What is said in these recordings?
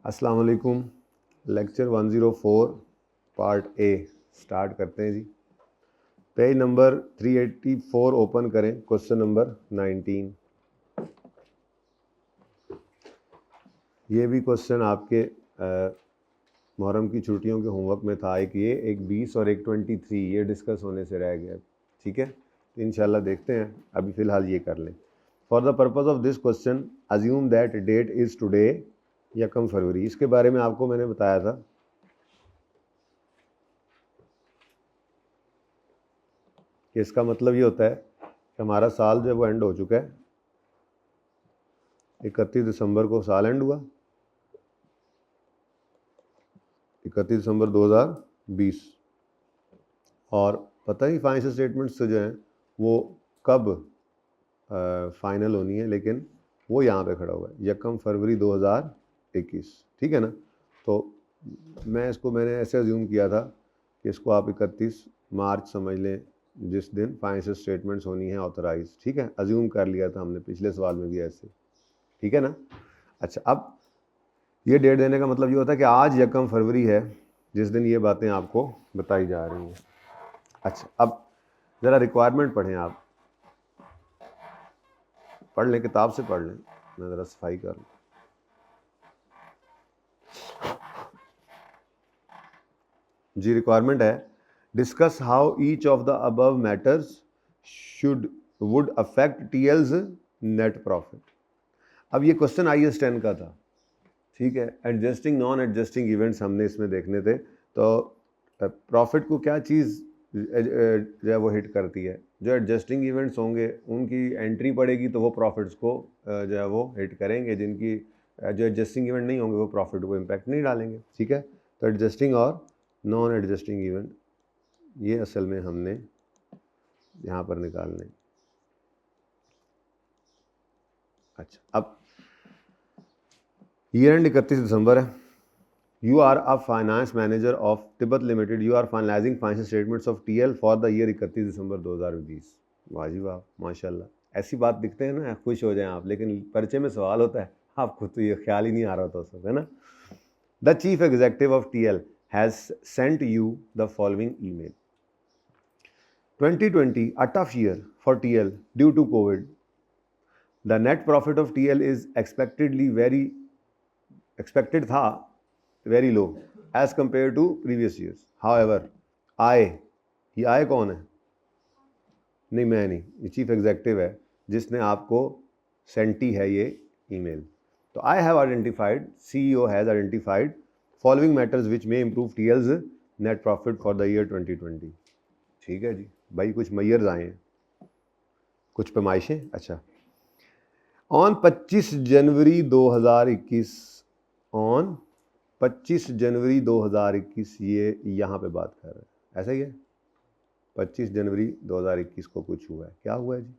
अस्सलाम वालेकुम। Lecture 104 part A start करते हैं जी। पेज नंबर 384 ओपन करें, क्वेश्चन नंबर 19। ये भी क्वेश्चन आपके मुहर्रम की छुट्टियों के होमवर्क में था। एक 20 और एक 23 ये डिस्कस होने से रह गया। ठीक है, तो इंशाल्लाह देखते हैं। अभी फ़िलहाल ये कर लें। For the purpose of this question assume that that is today यकम फरवरी। इसके बारे में आपको मैंने बताया था कि इसका मतलब ये होता है कि हमारा साल जो है वो एंड हो चुका है। 31 दिसंबर को साल एंड हुआ, 31 दिसंबर 2020। और पता नहीं फाइनेंशियल स्टेटमेंट्स जो हैं वो कब फाइनल होनी है, लेकिन वो यहाँ पे खड़ा हुआ है यकम फरवरी 2021। ठीक है ना। तो मैंने ऐसे अज्यूम किया था कि इसको आप 31 मार्च समझ लें, जिस दिन फाइनेंशियल स्टेटमेंट्स होनी है ऑथराइज। ठीक है, अज्यूम कर लिया था हमने पिछले सवाल में भी ऐसे। ठीक है ना। अच्छा, अब ये डेट देने का मतलब ये होता है कि आज यकम फरवरी है जिस दिन ये बातें आपको बताई जा रही हैं। अच्छा, अब ज़रा रिक्वायरमेंट पढ़ें, आप पढ़ लें, किताब से पढ़ लें। मैं ज़रा सफाई कर लूँ। जी, रिक्वायरमेंट है discuss how each of the above matters would affect TL's net profit. अब ये क्वेश्चन IAS 10 का था। ठीक है, एडजस्टिंग नॉन एडजस्टिंग इवेंट्स हमने इसमें देखने थे। तो प्रॉफिट को क्या चीज़ जो है वो हिट करती है? जो एडजस्टिंग इवेंट्स होंगे उनकी एंट्री पड़ेगी तो वो प्रॉफिट्स को जो है वो हिट करेंगे। जिनकी जो एडजस्टिंग इवेंट नहीं होंगे वो प्रॉफिट को इम्पैक्ट नहीं डालेंगे। ठीक है, तो एडजस्टिंग और नॉन एडजस्टिंग इवेंट ये असल में हमने यहाँ पर निकालने। अच्छा, अब ईयर एंड 31 दिसंबर है। You are a finance manager of Tibet limited. You are finalizing financial statements of TL for the year 31 दिसंबर 2020। वाह जी वाह, माशाल्लाह। ऐसी बात दिखते हैं ना, खुश हो जाएं आप, लेकिन परिचय में सवाल होता है, आपको तो ये ख्याल ही नहीं आ रहा था उस वक्त, है ना। The chief executive of TL has sent you the following email. 2020 a tough year for TL due to COVID. The net profit of TL is expected था very low as compared to previous years. However, ये आए कौन है? नहीं, मैं नहीं, ये chief executive है जिसने आपको सेंटी है ये ईमेल। तो I have identified, CEO has identified following matters which may improve TL's net profit for the year 2020। ठीक है जी, भाई कुछ मैयर्स आए हैं, कुछ पैमाइशें। अच्छा, ऑन 25 जनवरी 2021, ऑन 25 जनवरी 2021 ये यहाँ पे बात कर रहे हैं, ऐसा ही है। 25 जनवरी 2021 को कुछ हुआ है। क्या हुआ है जी?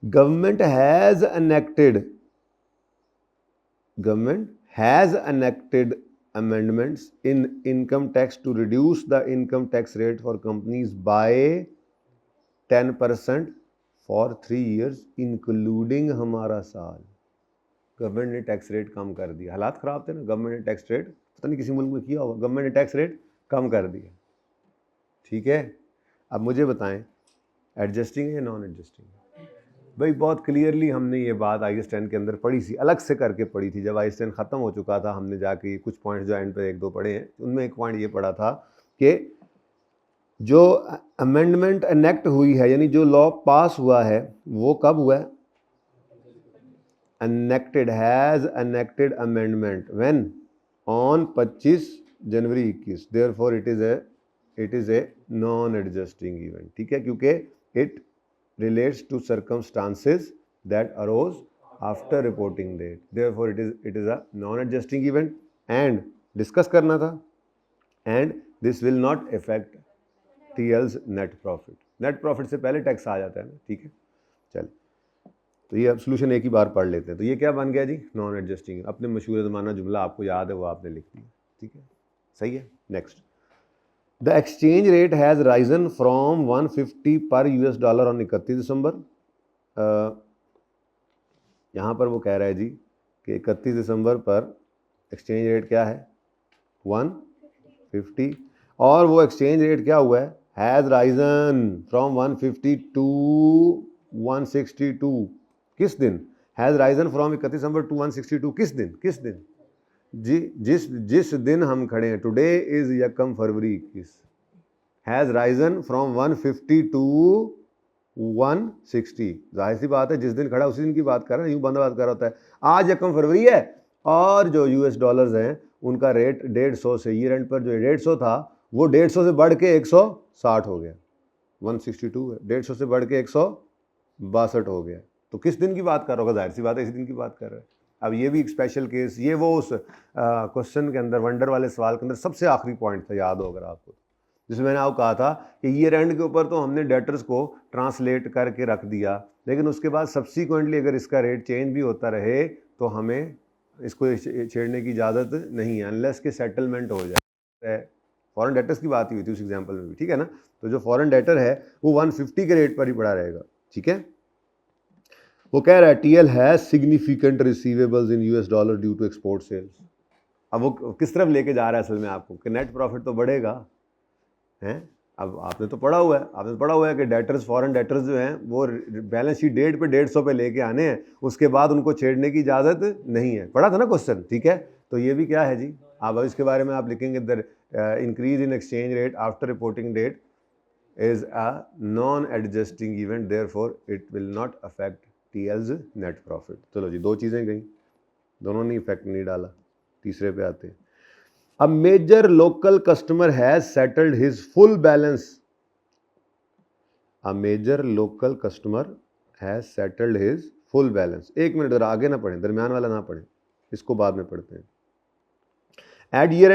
Government has enacted amendments in income tax to reduce the income tax rate for companies by 10% for 3 years including हमारा साल। गवर्नमेंट ने टैक्स रेट कम कर दिया। हालात ख़राब थे ना, गवर्नमेंट ने टैक्स रेट, पता नहीं किसी मुल्क में किया होगा, गवर्नमेंट ने टैक्स रेट कम कर दिया। ठीक है, अब मुझे बताएं एडजस्टिंग है या नॉन एडजस्टिंग? भाई बहुत क्लियरली हमने ये बात IAS 10 के अंदर पढ़ी थी, अलग से करके पढ़ी थी। जब IAS 10 ख़त्म हो चुका था हमने जाके कुछ पॉइंट्स जो एंड पे एक दो पढ़े हैं, उनमें एक पॉइंट ये पढ़ा था कि जो अमेंडमेंट एनेक्ट हुई है, यानी जो लॉ पास हुआ है, वो कब हुआ है? Has enacted amendment when? On 25 January 21। Therefore it is a non adjusting event. ठीक है, क्योंकि it relates to circumstances that arose after reporting date. Therefore, it is a non-adjusting event and discuss करना था, and this will not affect TL's net profit. Net profit से पहले tax आ जाता है ना। ठीक है, चल, तो ये अब सोल्यूशन एक ही बार पढ़ लेते हैं। तो ये क्या बन गया जी? Non adjusting. अपने मशहूर ज़माना जुमला आपको याद है, वो आपने लिख दिया। ठीक है, सही है। Next, The exchange rate has risen from 150 per US dollar on 31 दिसंबर। यहाँ पर वो कह रहा है जी कि 31 दिसंबर पर एक्सचेंज रेट क्या है 150 और वो एक्सचेंज रेट क्या हुआ है हैज़ राइजन फ्रॉम 150 टू 162 किस दिन has risen from 31 December to 162 किस दिन जी जिस दिन हम खड़े हैं टुडे इज यकम फरवरी 21 हैज़ राइजन फ्रॉम 150 टू 160 जाहिर सी बात है जिस दिन खड़ा उसी दिन की बात कर रहे हैं यूं बंदा बात कर रहा होता है आज यकम फरवरी है और जो यूएस डॉलर्स हैं उनका रेट 150 से ईयर एंड पर जो 150 था वो 150 से बढ़ के 160 हो गया 162 है 150 से बढ़ के 162 हो गया तो किस दिन की बात कर रहा होगा जाहिर सी बात है इसी दिन की बात कर रहा है। अब ये भी एक स्पेशल केस ये वो उस क्वेश्चन के अंदर वंडर वाले सवाल के अंदर सबसे आखिरी पॉइंट था याद हो अगर आपको जिसमें मैंने आपको कहा था कि ईयर एंड के ऊपर तो हमने डेटर्स को ट्रांसलेट करके रख दिया लेकिन उसके बाद सब्सिक्वेंटली अगर इसका रेट चेंज भी होता रहे तो हमें इसको छेड़ने की इजाज़त नहीं है अनलेस के सेटलमेंट हो जाए। फॉरेन डेटर्स की बात ही हुई थी उस एग्जाम्पल में भी ठीक है ना। तो जो फॉरेन डेटर है वो 150 के रेट पर ही पड़ा रहेगा ठीक है। वो कह रहा है TL has significant receivables in US dollar due to export sales. अब वो किस तरफ लेके जा रहा है असल में आपको कि नेट प्रॉफिट तो बढ़ेगा हैं। अब आपने तो पढ़ा हुआ है कि डेटर्स फॉरेन डेटर्स जो हैं वो बैलेंस शीट डेट पे 150 पे लेके आने हैं उसके बाद उनको छेड़ने की इजाज़त नहीं है। पढ़ा था ना क्वेश्चन ठीक है। तो ये भी क्या है जी अब इसके बारे में आप लिखेंगे the increase in exchange rate after reporting date is a non adjusting event therefore it will not affect TL's net profit. चलो जी दो चीज़ें गई दोनों ने इफेक्ट नहीं डाला। तीसरे पे आते हैं। A major local customer has settled his full balance. A major local customer has settled his full balance. एक मिनट जरा आगे ना पढ़ें दरमियान वाला ना पढ़ें इसको बाद में पढ़ते हैं। At year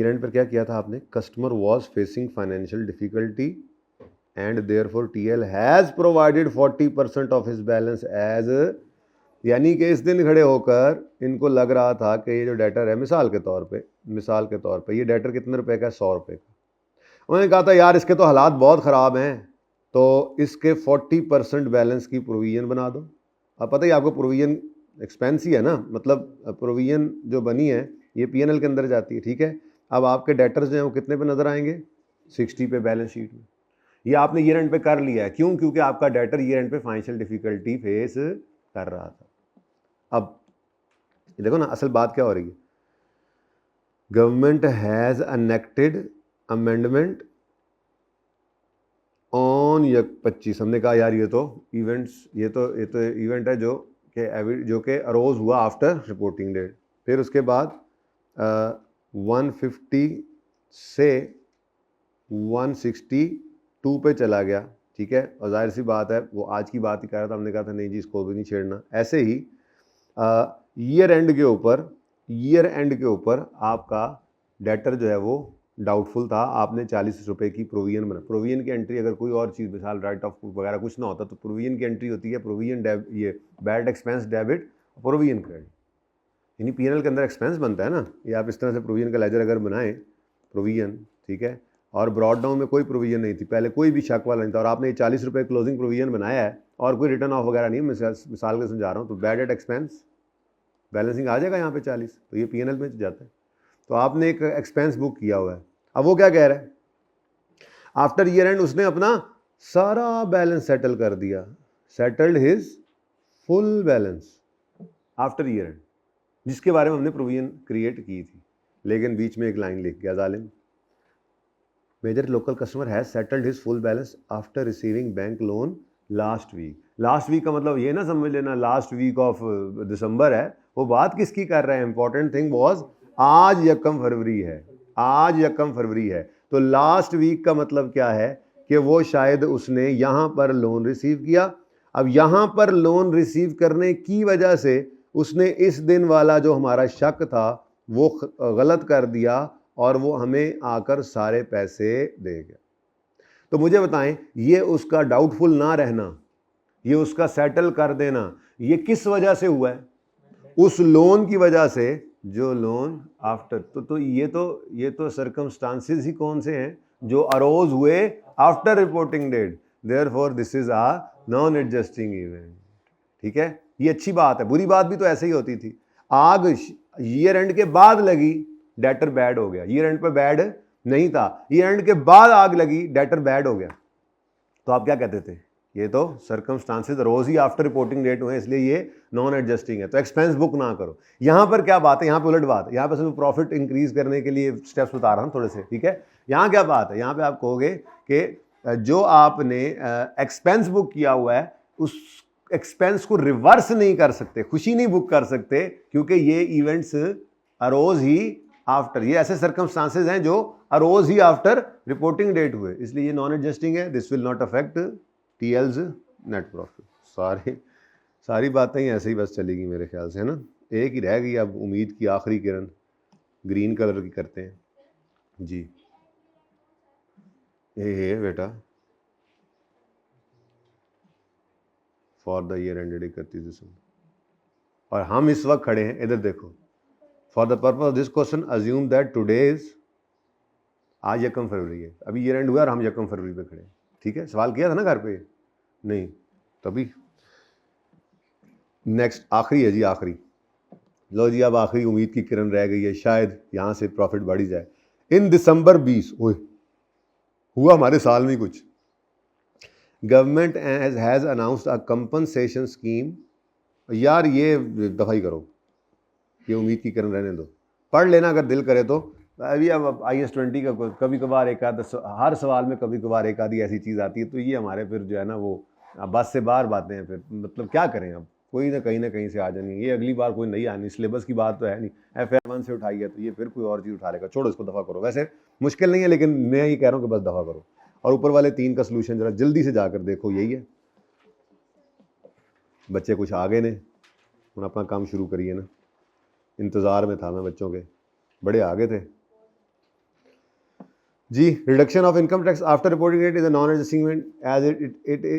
end पर क्या किया था आपने customer was facing financial difficulty and therefore TL has provided 40% of his balance as यानी कि इस दिन खड़े होकर इनको लग रहा था कि ये जो डेटर है मिसाल के तौर पे ये डेटर कितने रुपए का है 100 रुपये का। उन्होंने कहा था यार इसके तो हालात बहुत ख़राब हैं तो इसके 40% बैलेंस की प्रोविज़न बना दो। अब पता ही आपको प्रोविज़न एक्सपेंस ही है ना मतलब प्रोविज़न जो बनी है ये पीएनएल के अंदर जाती है ठीक है। अब आपके डेटर्स जो हैं वो कितने पे नज़र आएंगे 60 पे बैलेंस शीट में। ये आपने ईयर एंड पे कर लिया है क्यों क्योंकि आपका डेटर ईयर एंड पे फाइनेंशियल डिफिकल्टी फेस कर रहा था। अब देखो ना असल बात क्या हो रही है government has enacted amendment on 25। हमने कहा यार ये तो इवेंट है जो कि अरोज हुआ आफ्टर रिपोर्टिंग डेट। फिर उसके बाद 150 से 162 पे चला गया ठीक है। और जाहिर सी बात है वो आज की बात ही कर रहा था हमने कहा था नहीं जी इसको भी नहीं छेड़ना। ऐसे ही ईयर एंड के ऊपर आपका डेटर जो है वो डाउटफुल था। आपने 40 रुपये की प्रोविजन की एंट्री अगर कोई और चीज़ मिसाल राइट ऑफ वगैरह कुछ ना होता तो प्रोविजन की एंट्री होती है प्रोविजन ये bad expense debit provision credit यानी पीएनएल के अंदर एक्सपेंस बनता है ना। ये आप इस तरह से प्रोविजन का लेजर अगर बनाएं प्रोविजन ठीक है और ब्रॉड डाउन में कोई प्रोविजन नहीं थी पहले कोई भी शक वाला नहीं था और आपने 40 रुपये क्लोजिंग प्रोविजन बनाया है और कोई रिटर्न ऑफ वगैरह नहीं मिसाल के समझा रहा हूँ तो बैड एट एक्सपेंस बैलेंसिंग आ जाएगा यहाँ पे 40 तो ये पीएनएल में जाता है। तो आपने एक एक्सपेंस बुक किया हुआ है। अब वो क्या कह रहा है आफ्टर ईयर एंड उसने अपना सारा बैलेंस सेटल कर दिया settled his full balance after year and जिसके बारे में हमने प्रोविजन क्रिएट की थी लेकिन बीच में एक लाइन लिख गया Zalim major local customer has settled his full balance after receiving bank loan last week का मतलब ये ना समझ लेना लास्ट वीक ऑफ दिसंबर है। वो बात किसकी कर रहे हैं इंपॉर्टेंट थिंग वॉज आज यकम फरवरी है तो लास्ट वीक का मतलब क्या है कि वो शायद उसने यहाँ पर लोन रिसीव किया। अब यहाँ पर लोन रिसीव करने की वजह से उसने इस दिन वाला जो हमारा शक था वो गलत कर दिया और वो हमें आकर सारे पैसे दे गया। तो मुझे बताएं ये उसका डाउटफुल ना रहना ये उसका सेटल कर देना ये किस वजह से हुआ है उस लोन की वजह से जो लोन आफ्टर तो ये तो सर्कमस्टांसेस ही कौन से हैं जो अरोज हुए after reporting date therefore this is a non adjusting event ठीक है। ये अच्छी बात है। बुरी बात भी तो ऐसे ही होती थी, आग ईयर एंड के बाद लगी, डेटर बैड हो गया। ईयर एंड पे बैड नहीं था, ईयर एंड के बाद आग लगी, डेटर बैड हो गया। तो आप क्या कहते थे, ये तो सर्कमस्टांसेस रोज ही आफ्टर रिपोर्टिंग डेट हुए, इसलिए ये नॉन एडजस्टिंग है, तो एक्सपेंस बुक ना करो। यहां पर क्या बात है, यहां पे उलट बात है, यहां पे सिर्फ प्रॉफिट इंक्रीज करने के लिए स्टेप्स बता रहा हूं थोड़े से, ठीक है। यहां क्या बात है, यहां पे आप कहोगे कि जो आपने एक्सपेंस बुक किया हुआ है उस एक्सपेंस को रिवर्स नहीं कर सकते, खुशी नहीं बुक कर सकते, क्योंकि ये इवेंट्स अरोज ही आफ्टर, ये ऐसे सर्कमस्टांसेस हैं जो अरोज ही आफ्टर रिपोर्टिंग डेट हुए, इसलिए ये नॉन एडजस्टिंग है। This will not affect TL's net profit. सारी बातें ही ऐसे ही बस चलेगी मेरे ख्याल से, है ना। एक ही रह गई अब, उम्मीद की आखिरी किरण, ग्रीन कलर की करते हैं जी। ये बेटा फॉर द ईयर एंडेड 31 दिसंबर, और हम इस वक्त खड़े हैं, इधर देखो, for the purpose of this question assume that today is, आज 1 फरवरी है, अभी ईयर एंड हुआ और हम 1 फरवरी पे खड़े हैं, ठीक है। सवाल किया था ना घर पे, नहीं तभी। नेक्स्ट आखिरी है जी, आखिरी, लो जी अब आखिरी उम्मीद की किरण रह गई है, शायद यहां से प्रॉफिट बढ़ ही जाए। इन दिसंबर 20, ओए हुआ हमारे साल में कुछ, government has announced a compensation scheme. यार ये दफाई करो, ये उम्मीद की किरण रहने दो, पढ़ लेना अगर दिल करे तो। अभी अब IS-20 का कभी कभार एक आध, हर सवाल में कभी कभार एक आधी ऐसी चीज़ आती है, तो ये हमारे फिर जो है ना वो बस से बाहर बातें हैं, फिर मतलब क्या करें, अब कोई ना कहीं से आ जानी, ये अगली बार कोई नहीं आनी, सिलेबस की बात तो है नहीं, FR1 से उठाई है तो ये फिर कोई और चीज़ उठा लेगा, छोड़ो इसको, दफ़ा करो। वैसे मुश्किल नहीं है, लेकिन मैं ये कह रहा हूँ कि बस दफ़ा करो, और ऊपर वाले 3 का सोल्यूशन जरा जल्दी से जाकर देखो, यही है। बच्चे कुछ आगे ने हम अपना काम शुरू करिए ना, इंतज़ार में था मैं बच्चों के, बड़े आगे थे जी। Reduction of income tax after reporting date is a non adjusting event as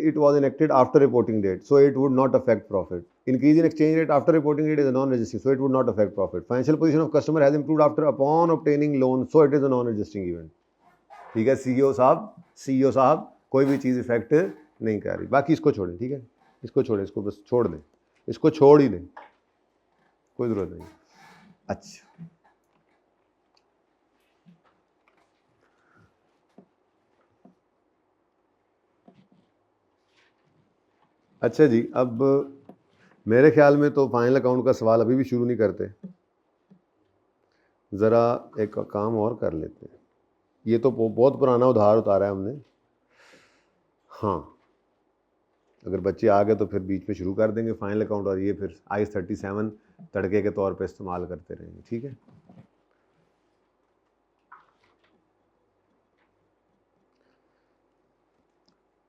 it was enacted after reporting date, so it would not affect profit. Increase in exchange rate after reporting date is a non adjusting, so it would not affect profit. Financial position of customer has improved after upon obtaining loan, so it is a non adjusting event, ठीक है। CEO साहब कोई भी चीज़ effect नहीं कर रही, बाकी इसको छोड़ें, ठीक है, इसको छोड़ें, इसको बस छोड़ दें, इसको छोड़ ही दें, कोई ज़रूरत नहीं। अच्छा जी, अब मेरे ख्याल में तो फाइनल अकाउंट का सवाल अभी भी शुरू नहीं करते, ज़रा एक काम और कर लेते हैं। ये तो बहुत पुराना उधार उतारा है हमने, हाँ अगर बच्चे आ गए तो फिर बीच में शुरू कर देंगे फाइनल अकाउंट, और ये फिर IS-37 तड़के के तौर पे इस्तेमाल करते रहेंगे, ठीक है।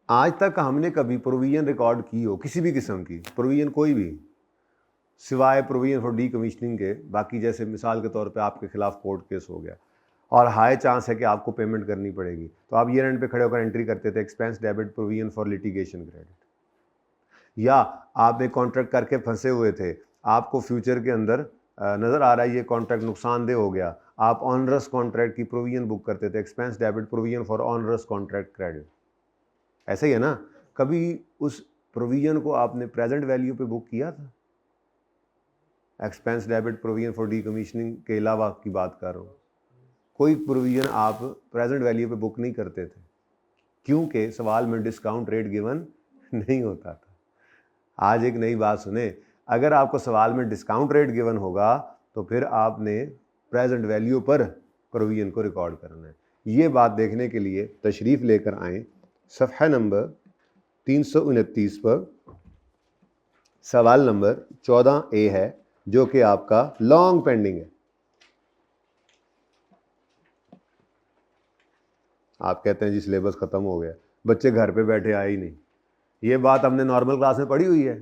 आज तक हमने कभी प्रोविजन रिकॉर्ड की हो किसी भी किस्म की प्रोविजन, कोई भी, सिवाय प्रोविजन फॉर डी कमीशनिंग के, बाकी जैसे मिसाल के तौर पे आपके खिलाफ कोर्ट केस हो गया और हाई चांस है कि आपको पेमेंट करनी पड़ेगी, तो आप ईयर एंड पे खड़े होकर एंट्री करते थे, expense debit provision for litigation credit. या आप एक कॉन्ट्रैक्ट करके फंसे हुए थे, आपको फ्यूचर के अंदर नज़र आ रहा है ये कॉन्ट्रैक्ट नुकसानदेह हो गया, आप ऑनरस कॉन्ट्रैक्ट की प्रोविजन बुक करते थे, expense debit provision for onerous contract credit. ऐसा ही है ना, कभी उस प्रोविजन को आपने प्रेजेंट वैल्यू पे बुक किया था? Expense debit provision for D commissioning के अलावा की बात कर रहा हूँ, कोई प्रोविजन आप प्रेजेंट वैल्यू पे बुक नहीं करते थे, क्योंकि सवाल में डिस्काउंट रेट गिवन नहीं होता था। आज एक नई बात सुने, अगर आपको सवाल में डिस्काउंट रेट गिवन होगा तो फिर आपने प्रेजेंट वैल्यू पर प्रोविजन को रिकॉर्ड करना है। ये बात देखने के लिए तशरीफ़ लेकर आएँ सफ़हा नंबर 329 पर, सवाल नंबर 14A है, जो कि आपका लॉन्ग पेंडिंग है। आप कहते हैं जी सिलेबस ख़त्म हो गया, बच्चे घर पे बैठे आए ही नहीं, ये बात हमने नॉर्मल क्लास में पढ़ी हुई है,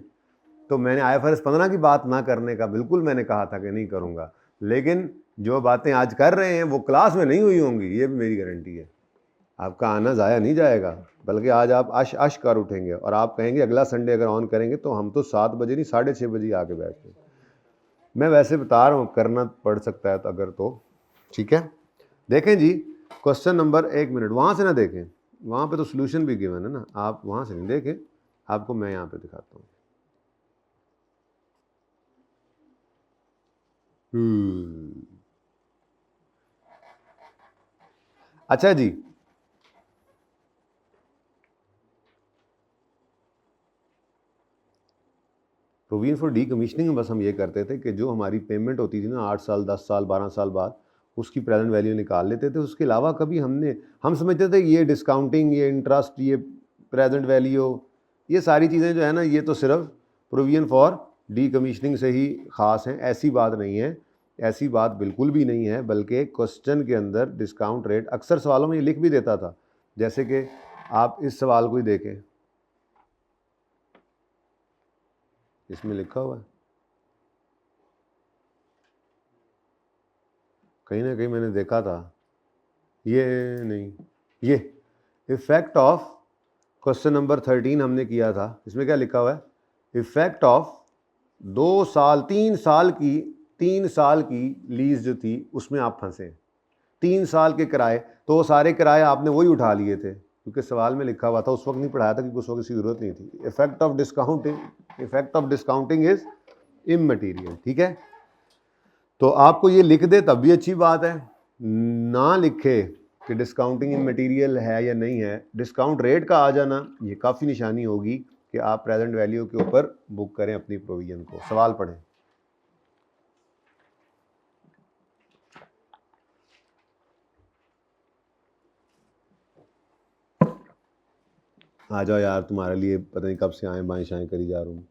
तो मैंने IFRS 15 की बात ना करने का बिल्कुल मैंने कहा था कि नहीं करूँगा, लेकिन जो बातें आज कर रहे हैं वो क्लास में नहीं हुई होंगी, ये भी मेरी गारंटी है। आपका आना ज़ाया नहीं जाएगा, बल्कि आज आप आश कर उठेंगे और आप कहेंगे अगला संडे अगर ऑन करेंगे तो हम तो 7 बजे नहीं 6:30 बजे आके बैठते। मैं वैसे बता रहा हूँ, करना पड़ सकता है तो अगर, तो ठीक है। देखें जी क्वेश्चन नंबर, 1 मिनट वहाँ से ना देखें, वहाँ पे तो सोल्यूशन भी गिवन है ना, आप वहाँ से नहीं देखें, आपको मैं यहाँ पे दिखाता हूँ। अच्छा जी, प्रोविजन फॉर डी कमीशनिंग में बस हम ये करते थे कि जो हमारी पेमेंट होती थी ना 8 साल 10 साल 12 साल बाद, उसकी प्रेजेंट वैल्यू निकाल लेते थे। उसके अलावा कभी हम समझते थे ये डिस्काउंटिंग, ये इंटरेस्ट, ये प्रेजेंट वैल्यू, ये सारी चीज़ें जो है ना, ये तो सिर्फ प्रोविजन फॉर डी कमीशनिंग से ही ख़ास हैं। ऐसी बात नहीं है, ऐसी बात बिल्कुल भी नहीं है। बल्कि क्वेश्चन के अंदर डिस्काउंट रेट अक्सर सवालों में ये लिख भी देता था। जैसे कि आप इस सवाल को ही देखें, इसमें लिखा हुआ है, कहीं ना कहीं मैंने देखा था, ये नहीं, ये इफेक्ट ऑफ क्वेश्चन नंबर 13 हमने किया था। इसमें क्या लिखा हुआ है, इफेक्ट ऑफ 2 साल 3 साल की लीज जो थी उसमें आप फंसे। 3 साल के किराए, तो सारे किराए आपने वही उठा लिए थे क्योंकि सवाल में लिखा हुआ था। उस वक्त नहीं पढ़ाया था क्योंकि उस वक्त इसकी जरूरत नहीं थी। Effect of discounting is immaterial. ठीक है, तो आपको ये लिख दे तब भी अच्छी बात है, ना लिखे कि डिस्काउंटिंग इममटीरियल है या नहीं है, डिस्काउंट रेट का आ जाना ये काफ़ी निशानी होगी कि आप प्रेजेंट वैल्यू के ऊपर बुक करें अपनी प्रोविजन को। सवाल पढ़ें। आ जाओ यार, तुम्हारे लिए पता नहीं कब से आए बाएं शाएं करी जा रहा हूँ।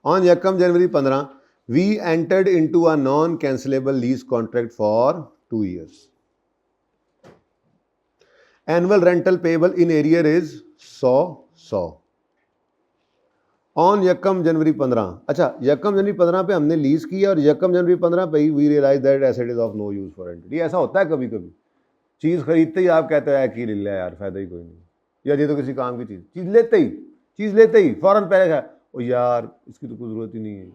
ऑन यकम जनवरी 15 we entered into a non cancellable lease contract for 2 years. Annual rental payable in arrear is 100 on यकम जनवरी 15। अच्छा, यकम जनवरी 15 पे हमने लीज किया और यकम जनवरी 15 पे ही we realise that asset is of no use for entity. ऐसा होता है कभी कभी, चीज़ खरीदते ही आप कहते हैं कि ले लिया यार, फायदा ही कोई नहीं, या ये तो किसी काम की चीज़ लेते ही फौरन पहले है ओ यार इसकी तो कोई ज़रूरत ही नहीं है,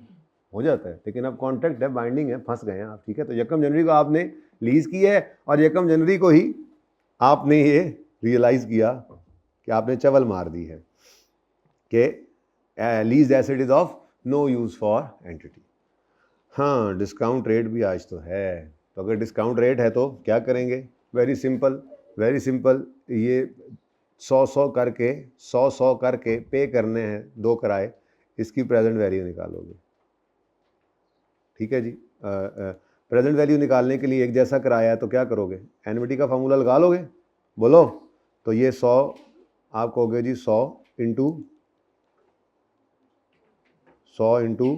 हो जाता है। लेकिन अब कॉन्ट्रैक्ट है, बाइंडिंग है, फंस गए हैं आप। ठीक है, तो यकम जनवरी को आपने लीज की है और यकम जनवरी को ही आपने ये रियलाइज़ किया कि आपने चवल मार दी है कि lease asset is of no use for entity. हाँ, डिस्काउंट रेट भी आज तो है, तो अगर डिस्काउंट रेट है तो क्या करेंगे, वेरी सिंपल, ये 100 करके पे करने हैं 2 किराए, इसकी प्रेजेंट वैल्यू निकालोगे। ठीक है जी, प्रेजेंट वैल्यू निकालने के लिए एक जैसा किराया है तो क्या करोगे, एनविटी का फार्मूला लगा लोगे, बोलो। तो ये 100 आप कहोगे जी 100 इंटू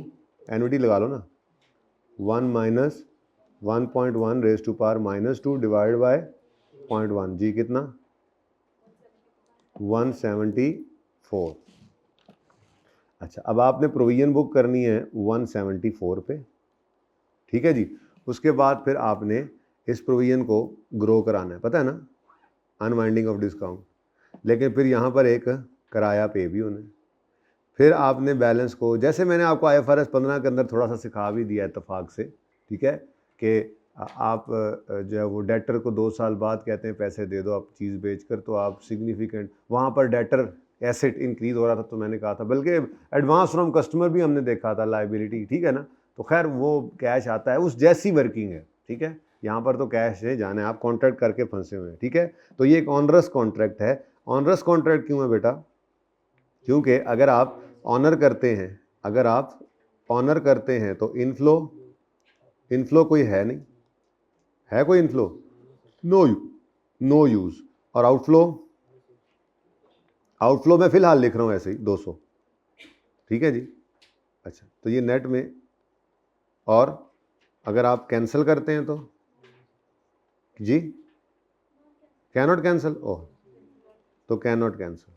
एनविटी लगा लो ना, 1 minus 1.1 raise to power -2 divide by 0.1 जी कितना 174। अच्छा, अब आपने प्रोविजन बुक करनी है 174 पे। ठीक है जी, उसके बाद फिर आपने इस प्रोविजन को ग्रो कराना है, पता है ना, अनवाइंडिंग ऑफ डिस्काउंट। लेकिन फिर यहाँ पर एक किराया पे भी होना है। फिर आपने बैलेंस को, जैसे मैंने आपको IFRS 15 के अंदर थोड़ा सा सिखा भी दिया इत्तेफाक से, ठीक है, कि आप जो है वो डेटर को 2 साल बाद कहते हैं पैसे दे दो आप चीज़ बेचकर, तो आप सिग्निफिकेंट वहाँ पर डेटर एसेट इंक्रीज हो रहा था, तो मैंने कहा था, बल्कि एडवांस फ्रॉम कस्टमर भी हमने देखा था लाइबिलिटी। ठीक है ना, तो खैर वो कैश आता है, उस जैसी वर्किंग है। ठीक है, यहाँ पर तो कैश है, जाने आप कॉन्ट्रैक्ट करके फंसे हुए हैं। ठीक है, तो ये एक ऑनरस कॉन्ट्रैक्ट है। ऑनरस कॉन्ट्रैक्ट क्यों है बेटा, क्योंकि अगर आप ऑनर करते हैं तो इनफ्लो कोई है नहीं, है कोई इनफ्लो, नो यूज। और आउटफ्लो में फिलहाल लिख रहा हूं ऐसे ही 200। ठीक है जी, अच्छा, तो ये नेट में, और अगर आप कैंसिल करते हैं तो जी कैनॉट कैंसिल, ओह, तो कैनॉट कैंसिल,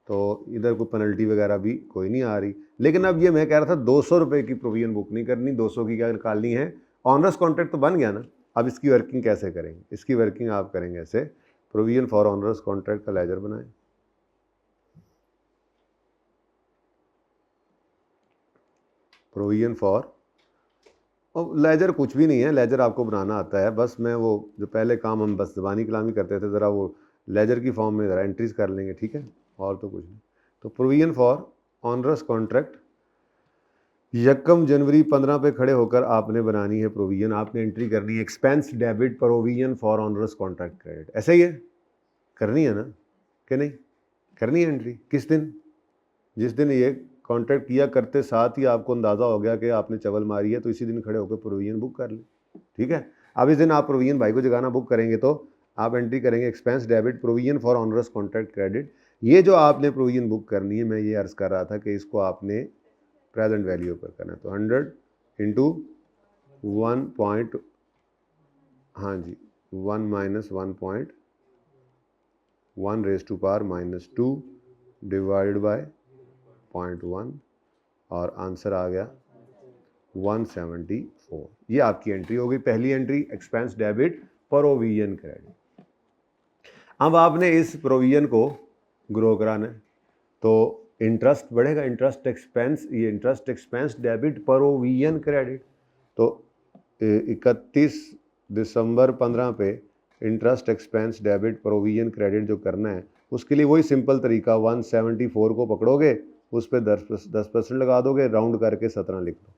तो इधर कोई पेनल्टी वगैरह भी कोई नहीं आ रही। लेकिन अब ये मैं कह रहा था 200 रुपये की प्रोविजन बुक नहीं करनी, 200 की क्या निकालनी है, ऑनरस कॉन्ट्रैक्ट तो बन गया ना। अब इसकी वर्किंग कैसे करेंगे, इसकी वर्किंग आप करेंगे ऐसे, प्रोविजन फॉर ऑनरस कॉन्ट्रैक्ट का लेजर बनाएं, प्रोविजन फॉर, और लेजर कुछ भी नहीं है, लेजर आपको बनाना आता है, बस मैं वो जो पहले काम हम बस ज़बानी कलामी करते थे, ज़रा वो लेजर की फॉर्म में ज़रा एंट्रीज कर लेंगे। ठीक है, और तो कुछ नहीं। तो प्रोविजन फॉर ऑनरस कॉन्ट्रैक्ट यकम जनवरी 15 पे खड़े होकर आपने बनानी है प्रोविजन, आपने एंट्री करनी है expense debit provision for onerous contract credit. ऐसा ही है, करनी है ना कि नहीं, करनी है एंट्री। किस दिन? जिस दिन ये कॉन्ट्रैक्ट किया करते साथ ही आपको अंदाज़ा हो गया कि आपने चवल मारी है, तो इसी दिन खड़े होकर प्रोविजन बुक कर लें। ठीक है, अब इस दिन आप प्रोविजन भाई को जगाना बुक करेंगे तो आप एंट्री करेंगे expense debit provision for onerous contract credit. ये जो आपने प्रोविजन बुक करनी है, मैं ये अर्ज कर रहा था कि इसको आपने प्रेजेंट वैल्यू पर करना है, तो 100 इंटू 1 पॉइंट, हाँ जी 1 minus 1.1 raise to power -2 divide by 0.1 और आंसर आ गया 174। ये आपकी एंट्री हो गई, पहली entry expense debit provision credit. अब आपने इस प्रोविजन को ग्रो कराना है, तो इंटरेस्ट बढ़ेगा, इंटरेस्ट एक्सपेंस, ये interest expense debit provision credit. तो 31 दिसंबर 15 पे interest expense debit provision credit जो करना है, उसके लिए वही सिंपल तरीका 174 को पकड़ोगे, उस पर 10% लगा दोगे, राउंड करके 17 लिख दो।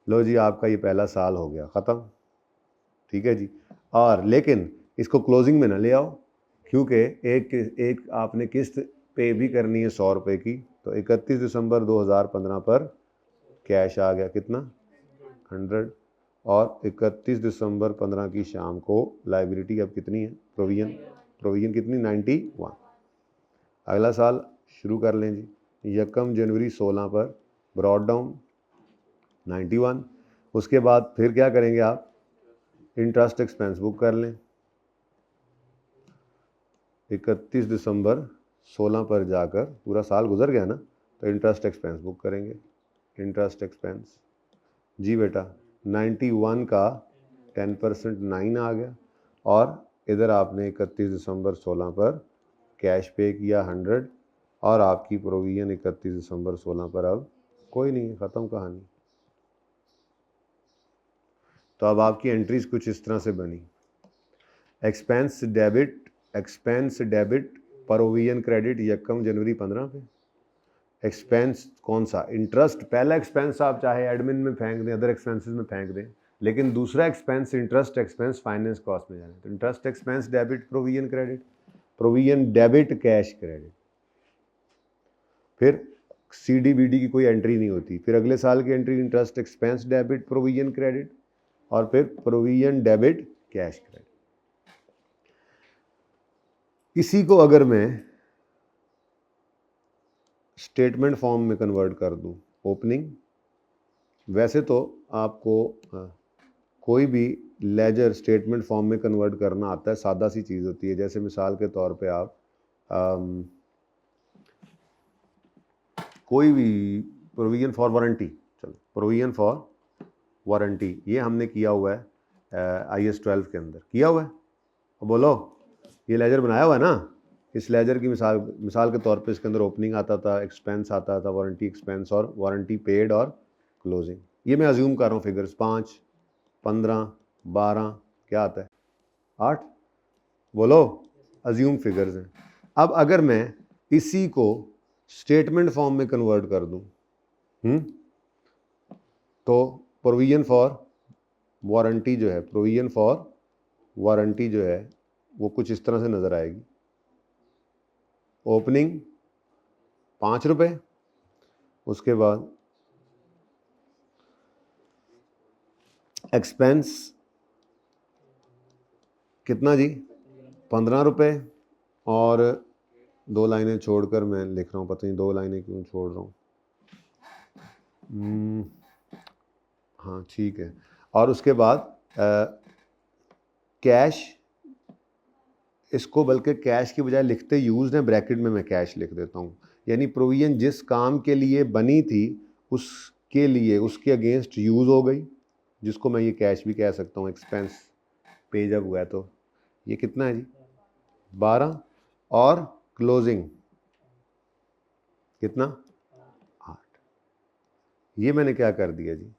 लो जी, आपका ये पहला साल हो गया ख़त्म। ठीक है जी, और लेकिन इसको क्लोजिंग में ना ले आओ, क्योंकि एक आपने किस्त पे भी करनी है 100 रुपये की। तो 31 दिसंबर 2015 पर कैश आ गया कितना, 100, और 31 दिसंबर 15 की शाम को लाइबिलिटी अब कितनी है, प्रोविजन कितनी, 91। अगला साल शुरू कर लें जी, यकम जनवरी 16 पर ब्रॉड डाउन 91। उसके बाद फिर क्या करेंगे आप, इंटरेस्ट एक्सपेंस बुक कर लें, 31 दिसंबर 16 पर जाकर, पूरा साल गुजर गया ना, तो इंटरेस्ट एक्सपेंस बुक करेंगे। इंटरेस्ट एक्सपेंस जी बेटा 91 का 10% 9 आ गया, और इधर आपने 31 दिसंबर 16 पर कैश पे किया 100, और आपकी प्रोविजन 31 दिसंबर 16 पर अब कोई नहीं है, ख़त्म कहानी। तो अब आपकी एंट्रीज कुछ इस तरह से बनी, एक्सपेंस डेबिट प्रोविजन क्रेडिट यकम जनवरी 15 पे। एक्सपेंस कौन सा, इंटरेस्ट, पहला एक्सपेंस आप चाहे एडमिन में फेंक दें, अदर एक्सपेंसेस में फेंक दें, लेकिन दूसरा expense interest expense finance cost में जाना है। तो interest expense debit provision credit, provision debit cash credit, फिर CDBD की कोई एंट्री नहीं होती, फिर अगले साल की entry interest expense debit provision credit, और फिर प्रोविजन डेबिट कैश क्रेडिट। इसी को अगर मैं स्टेटमेंट फॉर्म में कन्वर्ट कर दूं, ओपनिंग, वैसे तो आपको कोई भी लेजर स्टेटमेंट फॉर्म में कन्वर्ट करना आता है, सादा सी चीज़ होती है। जैसे मिसाल के तौर पे आप कोई भी प्रोविजन फॉर वारंटी, चलो प्रोविजन फॉर वारंटी, ये हमने किया हुआ है IS 12 के अंदर किया हुआ है, बोलो ये लेजर बनाया हुआ है ना। इस लेजर की मिसाल के तौर पे इसके अंदर ओपनिंग आता था, एक्सपेंस आता था, वारंटी एक्सपेंस और वारंटी पेड और क्लोजिंग। ये मैं अज्यूम कर रहा हूँ फिगर्स 5, 15, 12, क्या आता है 8, बोलो अज्यूम फिगर्स हैं। अब अगर मैं इसी को स्टेटमेंट फॉर्म में कन्वर्ट कर दूँ, तो प्रोविजन फॉर वारंटी जो है, प्रोविजन फॉर वारंटी जो है वो कुछ इस तरह से नज़र आएगी। ओपनिंग 5 रुपये, उसके बाद एक्सपेंस कितना जी, 15 रुपये, और 2 लाइनें छोड़कर मैं लिख रहा हूँ, पता नहीं 2 लाइनें क्यों छोड़ रहा हूँ, हाँ ठीक है। और उसके बाद कैश, इसको बल्कि कैश की बजाय लिखते यूज़ है, ब्रैकेट में मैं कैश लिख देता हूँ, यानी प्रोविजन जिस काम के लिए बनी थी उसके लिए, उसके अगेंस्ट यूज़ हो गई, जिसको मैं ये कैश भी कह सकता हूँ। एक्सपेंस पे जब हुआ है तो ये कितना है जी 12, और क्लोजिंग कितना 8। ये मैंने क्या कर दिया जी,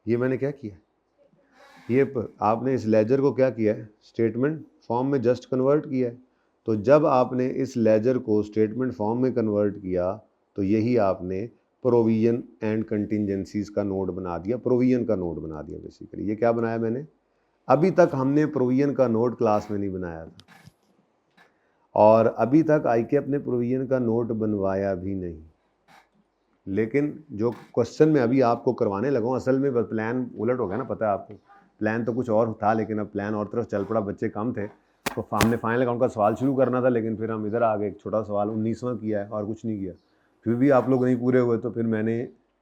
ये मैंने क्या किया, ये आपने इस लेजर को क्या किया है, स्टेटमेंट फॉर्म में जस्ट कन्वर्ट किया है। तो जब आपने इस लेजर को स्टेटमेंट फॉर्म में कन्वर्ट किया, तो यही आपने प्रोविजन एंड कंटिजेंसीज का नोट बना दिया, प्रोविजन का नोट बना दिया बेसिकली। ये क्या बनाया मैंने, अभी तक हमने प्रोविजन का नोट क्लास में नहीं बनाया था, और अभी तक ICAP ने प्रोविजन का नोट बनवाया भी नहीं। लेकिन जो क्वेश्चन में अभी आपको करवाने लगा हूं, असल में प्लान उलट हो गया ना, पता है आपको, प्लान तो कुछ और था लेकिन अब प्लान और तरफ चल पड़ा, बच्चे कम थे तो हमने फाइनल अकाउंट का सवाल शुरू करना था, लेकिन फिर हम इधर आ गए, एक छोटा सवाल 19वां किया है और कुछ नहीं किया, फिर भी आप लोग नहीं पूरे हुए तो फिर मैंने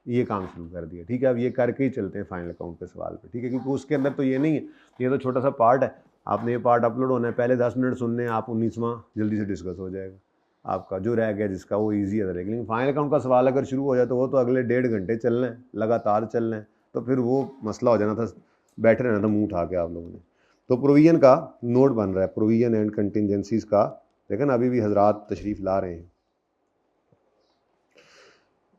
ये काम शुरू कर दिया। ठीक है, अब ये करके ही चलते हैं फाइनल अकाउंट के सवाल पे, ठीक है, क्योंकि उसके अंदर तो ये नहीं है, ये तो छोटा सा पार्ट है, आपने ये पार्ट अपलोड होना है, पहले 10 मिनट सुनने, आप 19वां जल्दी से डिस्कस हो जाएगा आपका, जो रह गया जिसका वो ईजी है रहेगा। लेकिन फाइनल अकाउंट का सवाल अगर शुरू हो जाए तो वो तो अगले 1.5 घंटे चलना है, लगातार चलना है, तो फिर वो मसला हो जाना था, बैठे रहना था मुंह उठा के आप लोगों ने। तो प्रोविजन का नोट बन रहा है, प्रोविजन एंड कंटिजेंसीज का, लेकिन अभी भी हजरात तशरीफ़ ला रहे हैं।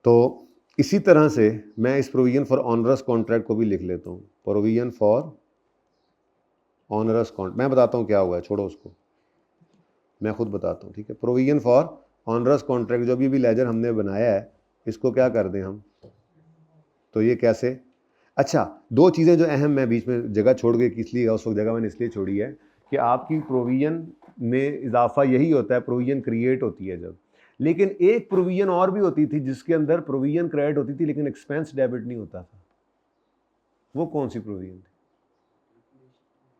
तो इसी तरह से मैं इस प्रोविजन फॉर ऑनरस कॉन्ट्रैक्ट को भी लिख लेता हूँ, प्रोविजन फॉर ऑनरस कॉन्ट्रैक्ट। मैं बताता हूँ क्या हुआ है, छोड़ो उसको, मैं खुद बताता हूँ, ठीक है। प्रोविजन फॉर ऑनरस कॉन्ट्रैक्ट जो भी लेजर हमने बनाया है, इसको क्या कर दें हम, तो ये कैसे, अच्छा 2 चीज़ें जो अहम, मैं बीच में जगह छोड़ गई, इसलिए उस वक्त जगह मैंने इसलिए छोड़ी है कि आपकी प्रोविजन में इजाफा यही होता है, प्रोविजन क्रिएट होती है जब, लेकिन एक प्रोविजन और भी होती थी जिसके अंदर प्रोविजन क्रेडिट होती थी लेकिन एक्सपेंस डेबिट नहीं होता था। वो कौन सी प्रोविजन थी,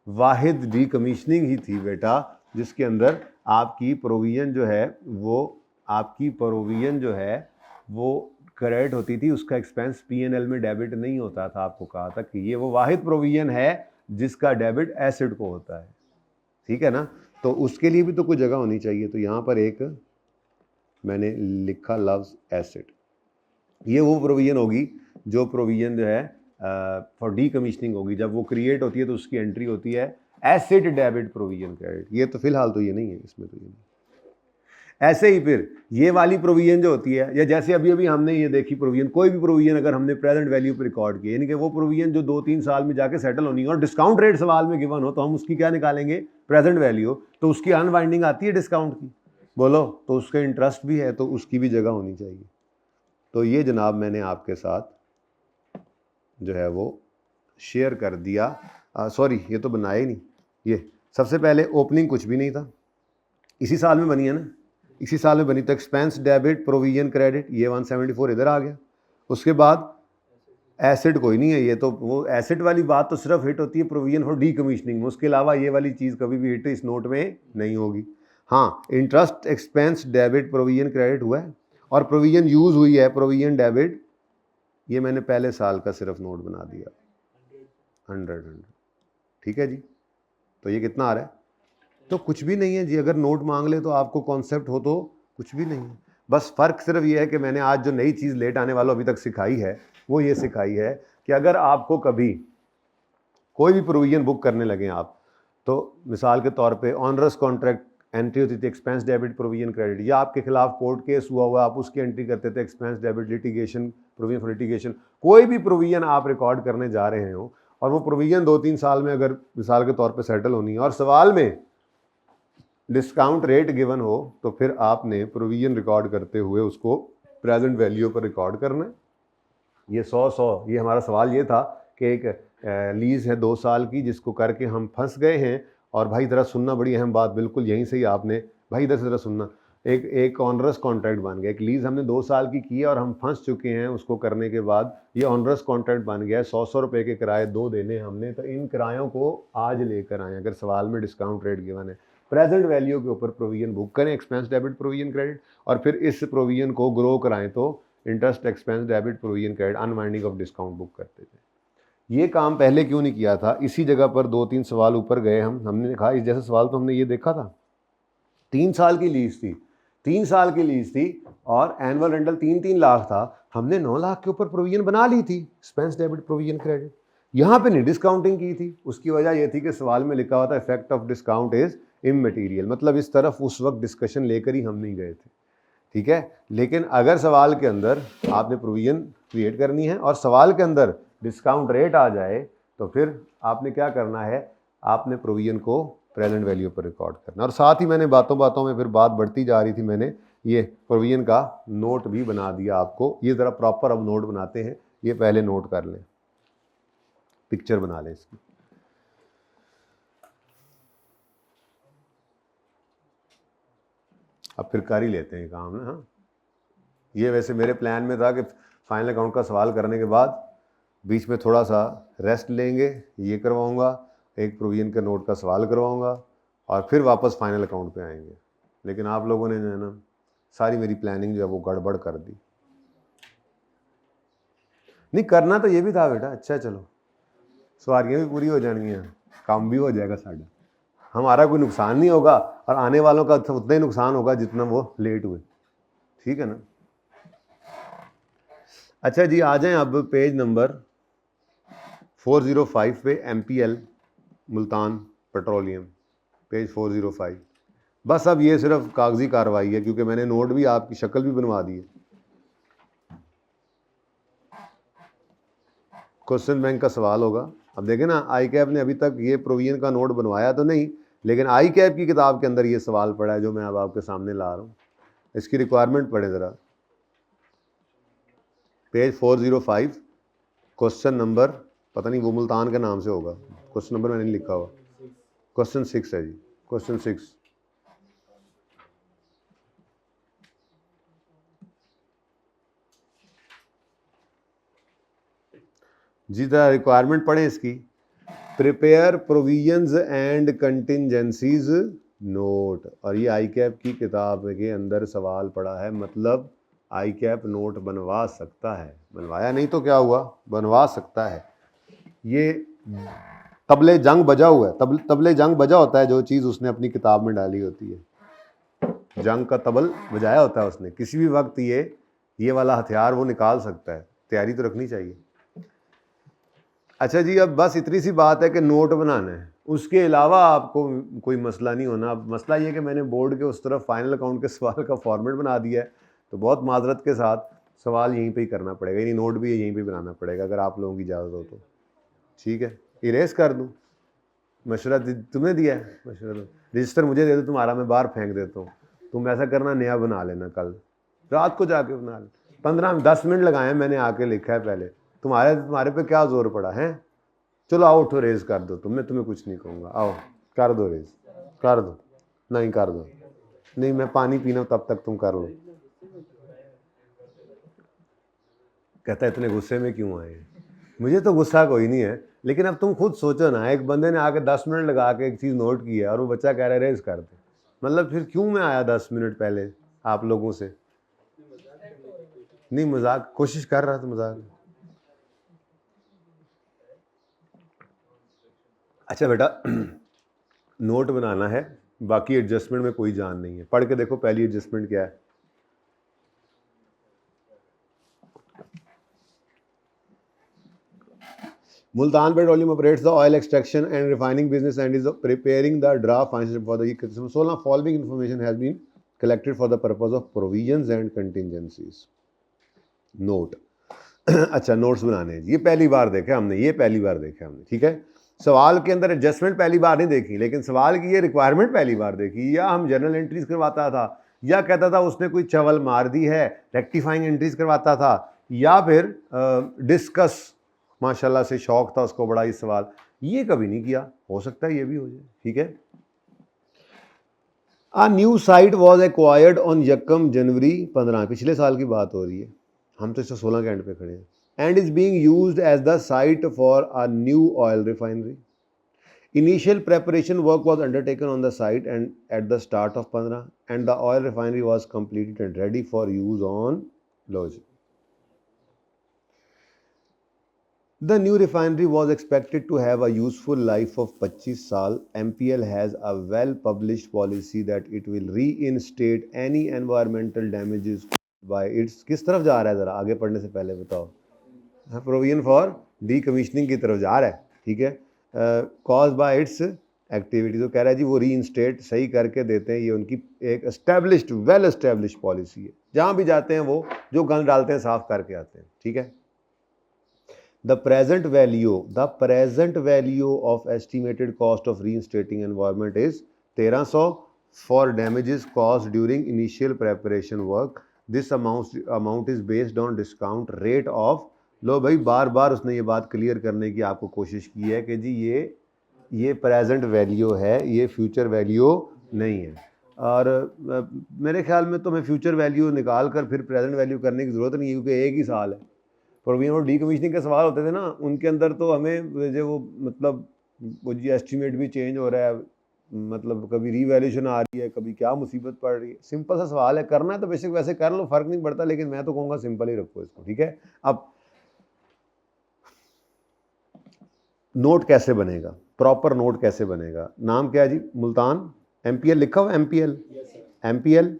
वाहिद डीकमीशनिंग ही थी बेटा, जिसके अंदर आपकी प्रोविजन जो है वो, आपकी प्रोविजन जो है वो क्रेडिट होती थी, उसका एक्सपेंस P&L में डेबिट नहीं होता था। आपको कहा था कि ये वो वाहिद प्रोविजन है जिसका डेबिट एसेट को होता है, ठीक है ना। तो उसके लिए भी तो कोई जगह होनी चाहिए, तो यहाँ पर एक मैंने लिखा लव्स एसेट, ये वो प्रोविजन होगी जो प्रोविजन जो है फॉर डीकमीशनिंग होगी, जब वो क्रिएट होती है तो उसकी एंट्री होती है एसेट डेबिट प्रोविजन क्रेडिट। ये तो फिलहाल तो ये नहीं है, इसमें तो ये नहीं। ऐसे ही फिर ये वाली प्रोविजन जो होती है, या जैसे अभी अभी हमने ये देखी प्रोविजन, कोई भी प्रोविजन अगर हमने प्रेजेंट वैल्यू पर रिकॉर्ड की, यानी कि वो प्रोविजन जो 2-3 साल में जाके सेटल होनी है और डिस्काउंट रेट सवाल में गिवन हो, तो हम उसकी क्या निकालेंगे, प्रेजेंट वैल्यू, तो उसकी अनवाइंडिंग आती है डिस्काउंट की, बोलो, तो उसका इंटरेस्ट भी है, तो उसकी भी जगह होनी चाहिए। तो ये जनाब मैंने आपके साथ जो है वो शेयर कर दिया, सॉरी ये तो बनाया ही नहीं, ये सबसे पहले ओपनिंग कुछ भी नहीं था, इसी साल में बनी है ना, इसी साल में बनी, तो एक्सपेंस डेबिट प्रोविजन क्रेडिट, ये 174 इधर आ गया। उसके बाद एसेट कोई नहीं है, ये तो वो एसेट वाली बात तो सिर्फ हिट होती है प्रोविजन फॉर डीकमीशनिंग में, उसके अलावा ये वाली चीज़ कभी भी हिट इस नोट में नहीं होगी। हाँ, interest expense debit provision credit हुआ है, और प्रोविजन यूज़ हुई है, प्रोविजन डेबिट, ये मैंने पहले साल का सिर्फ नोट बना दिया 100, ठीक है जी। तो ये कितना आ रहा है, तो कुछ भी नहीं है जी, अगर नोट मांग ले तो आपको कॉन्सेप्ट हो तो कुछ भी नहीं है, बस फ़र्क सिर्फ ये है कि मैंने आज जो नई चीज़ लेट आने वालों अभी तक सिखाई है वो ये सिखाई है कि अगर आपको कभी कोई भी प्रोविजन बुक करने लगे आप, तो मिसाल के तौर पे ऑनरस कॉन्ट्रैक्ट एंट्री होती थी एक्सपेंस डेबिट प्रोविजन क्रेडिट, या आपके खिलाफ कोर्ट केस हुआ आप उसकी एंट्री करते थे expense debit litigation provision for litigation, कोई भी प्रोविजन आप रिकॉर्ड करने जा रहे हो और वो प्रोविजन 2-3 साल में अगर मिसाल के तौर पे सेटल होनी है और सवाल में डिस्काउंट रेट गिवन हो, तो फिर आपने प्रोविजन रिकॉर्ड करते हुए उसको प्रेजेंट वैल्यू पर रिकॉर्ड करना है। ये 100 ये हमारा सवाल ये था कि एक लीज़ है 2 साल की जिसको करके हम फंस गए हैं, और भाई ज़रा सुनना, बड़ी अहम बात, बिल्कुल यहीं से ही आपने, भाई इधर से ज़रा सुनना, एक ऑनरस कॉन्ट्रैक्ट बन गया, एक लीज़ हमने 2 साल की है और हम फंस चुके हैं, उसको करने के बाद ये ऑनरस कॉन्ट्रैक्ट बन गया है, 100 रुपये के किराए 2 देने हमने, तो इन किरायों को आज लेकर आएँ, अगर सवाल में डिस्काउंट रेट गिवन है, प्रेजेंट वैल्यू के ऊपर प्रोविजन बुक करें, एक्सपेंस डेबिट प्रोविजन क्रेडिट, और फिर इस प्रोविजन को ग्रो कराएं तो interest expense debit provision credit unwinding of discount book करते थे। ये काम पहले क्यों नहीं किया था, इसी जगह पर 2-3 सवाल ऊपर गए हमने कहा इस जैसा सवाल तो हमने ये देखा था, 3 साल की लीज थी, 3 साल की लीज थी और एनुअल रेंटल 3-3 लाख था, हमने 9 लाख के ऊपर प्रोविजन बना ली थी एक्सपेंस डेबिट प्रोविजन क्रेडिट, यहाँ पे नहीं डिस्काउंटिंग की थी। उसकी वजह यह थी कि सवाल में लिखा हुआ था effect of discount is immaterial, मतलब इस तरफ उस वक्त डिस्कशन लेकर ही हम नहीं गए थे, ठीक है। लेकिन अगर सवाल के अंदर आपने प्रोविजन क्रिएट करनी है और सवाल के अंदर डिस्काउंट रेट आ जाए तो फिर आपने क्या करना है, आपने प्रोविजन को प्रेजेंट वैल्यू पर रिकॉर्ड करना। और साथ ही मैंने बातों बातों में फिर बात बढ़ती जा रही थी, मैंने ये प्रोविजन का नोट भी बना दिया आपको। ये ज़रा प्रॉपर अब नोट बनाते हैं, ये पहले नोट कर लें, पिक्चर बना लें इसकी। अब फिर कर ही लेते हैं काम ना। हाँ, ये वैसे मेरे प्लान में था कि फाइनल अकाउंट का सवाल करने के बाद बीच में थोड़ा सा रेस्ट लेंगे, ये करवाऊंगा, एक प्रोविजन के नोट का सवाल करवाऊंगा और फिर वापस फाइनल अकाउंट पे आएंगे। लेकिन आप लोगों ने जो है ना सारी मेरी प्लानिंग जो है वो गड़बड़ कर दी। नहीं करना तो ये भी था बेटा। अच्छा चलो, सवारियाँ भी पूरी हो जाएंगी, काम भी हो जाएगा साढ़ा, हमारा कोई नुकसान नहीं होगा और आने वालों का उतना ही नुकसान होगा जितना वो लेट हुए। ठीक है ना। अच्छा जी, आ जाएं अब पेज नंबर 405 पे, MPL मुल्तान पेट्रोलियम, पेज 405। बस अब ये सिर्फ कागजी कार्रवाई है क्योंकि मैंने नोट भी आपकी शक्ल भी बनवा दी है। क्वेश्चन बैंक का सवाल होगा। अब देखें ना, आई कैप ने अभी तक ये प्रोविजन का नोट बनवाया तो नहीं, लेकिन आई कैप की किताब के अंदर ये सवाल पड़ा है जो मैं अब आपके सामने ला रहा हूँ। इसकी रिक्वायरमेंट पढ़े ज़रा, पेज 405, क्वेश्चन नंबर, पता नहीं वो मुल्तान के नाम से होगा, क्वेश्चन नंबर मैंने नहीं लिखा हुआ, क्वेश्चन 6 है जी, क्वेश्चन 6 जी। द रिक्वायरमेंट पढ़ें इसकी, prepare provisions and contingencies note. और ये आई कैप की किताब के अंदर सवाल पड़ा है, मतलब आई कैप नोट बनवा सकता है, बनवाया नहीं तो क्या हुआ, बनवा सकता है। ये तबले जंग बजा हुआ है, तबले जंग बजा होता है जो चीज़ उसने अपनी किताब में डाली होती है, जंग का तबल बजाया होता है उसने, किसी भी वक्त ये वाला हथियार वो निकाल सकता है, तैयारी तो रखनी चाहिए। अच्छा जी, अब बस इतनी सी बात है कि नोट बनाना है, उसके अलावा आपको कोई मसला नहीं होना। अब मसला ये है कि मैंने बोर्ड के उस तरफ फाइनल अकाउंट के सवाल का फॉर्मेट बना दिया है, तो बहुत माजरत के साथ सवाल यहीं पे ही करना पड़ेगा, यानी नोट भी यहीं पे बनाना पड़ेगा अगर आप लोगों की इजाज़त हो तो। ठीक है, इरेज कर दूँ, मशवरा तुमने दिया है, मशवरा दो, रजिस्टर मुझे दे दो तुम्हारा, मैं बाहर फेंक देता हूँ, तुम ऐसा करना नया बना लेना, कल रात को जाके बना लेना। 15-10 मिनट लगाए मैंने, आके लिखा है पहले, तुम्हारे पे क्या जोर पड़ा है। चलो आओ, उठो, रेज कर दो, मैं तुम्हें कुछ नहीं कहूँगा, आओ कर दो रेज, कर दो, नहीं कर दो, नहीं मैं पानी पीना तब तक तुम कर लो। कहता है इतने गुस्से में क्यों आए हैं, मुझे तो गुस्सा कोई नहीं है, लेकिन अब तुम खुद सोचो ना, एक बंदे ने आके 10 मिनट लगा के एक चीज़ नोट की है और वो बच्चा कह रहा है रेज कर दे, मतलब फिर क्यों मैं आया 10 मिनट पहले आप लोगों से। नहीं मजाक, कोशिश कर रहा था मजाक। अच्छा बेटा, नोट बनाना है, बाकी एडजस्टमेंट में कोई जान नहीं है, पढ़ के देखो पहली एडजस्टमेंट क्या है। Multan petroleum operates the oil extraction and refining business and is preparing the draft financial for the 16 following information has been collected for the purpose of provisions and contingencies note. अच्छा, नोट्स बनाने हैं, ये पहली बार देखा हमने, ये पहली बार देखा हमने। ठीक है, सवाल के अंदर एडजस्टमेंट पहली बार नहीं देखी, लेकिन सवाल की ये रिक्वायरमेंट पहली बार देखी। या हम जनरल एंट्रीज करवाता था, या कहता था उसने कोई चवल मार दी है, रेक्टिफाइंग एंट्रीज करवाता था, या फिर डिस्कस, माशाल्लाह से शौक था उसको बड़ा इस सवाल, ये कभी नहीं किया। हो सकता है ये भी हो जाए। ठीक है, a new site was acquired on यकम जनवरी 15, पिछले साल की बात हो रही है, हम तो 116 के एंड पे खड़े हैं, and is being used as the site for a new oil refinery. Initial preparation work was undertaken on the site and at the start of 15, and the oil refinery was completed and ready for use on lodge. The new refinery was expected to have a useful life of 25 साल. MPL has a well-published policy that it will reinstate any environmental damages by its, किस तरफ जा रहा है ज़रा आगे पढ़ने से पहले बताओ, प्रोविजन फॉर डीकमीशनिंग की तरफ जा रहा है। ठीक है, कॉज बाय इट्स एक्टिविटी, तो कह रहा है जी वो रीइंस्टेट सही करके देते हैं, ये उनकी एक एस्टेब्लिश्ड वेल एस्टेब्लिश्ड पॉलिसी है, जहाँ भी जाते हैं वो जो गंद डालते हैं साफ करके आते हैं। ठीक है, the present value of estimated cost of reinstating environment is 1300 for damages cause during initial preparation work, this amount is based on discount rate of. लो भाई, बार बार उसने ये बात क्लियर करने की आपको कोशिश की है कि जी ये प्रेजेंट वैल्यू है, ये फ्यूचर वैल्यू नहीं है। और मेरे ख्याल में तो मैं फ्यूचर वैल्यू निकाल कर फिर प्रेजेंट वैल्यू करने की ज़रूरत नहीं है, क्योंकि एक ही साल है। प्रोविजन और डीकमीशनिंग के सवाल होते थे ना, उनके अंदर तो हमें जो वो मतलब वो जी एस्टिमेट भी चेंज हो रहा है, मतलब कभी रीवैल्यूएशन आ रही है, कभी क्या मुसीबत पड़ रही है। सिंपल सा सवाल है, करना है तो बेशक वैसे कर लो, फर्क नहीं पड़ता, लेकिन मैं तो कहूँगा सिंपल ही रखो इसको, ठीक है। अब नोट कैसे बनेगा, प्रॉपर नोट कैसे बनेगा? नाम क्या है जी? मुल्तान एमपीएल लिखा हुआ, MPL, MPL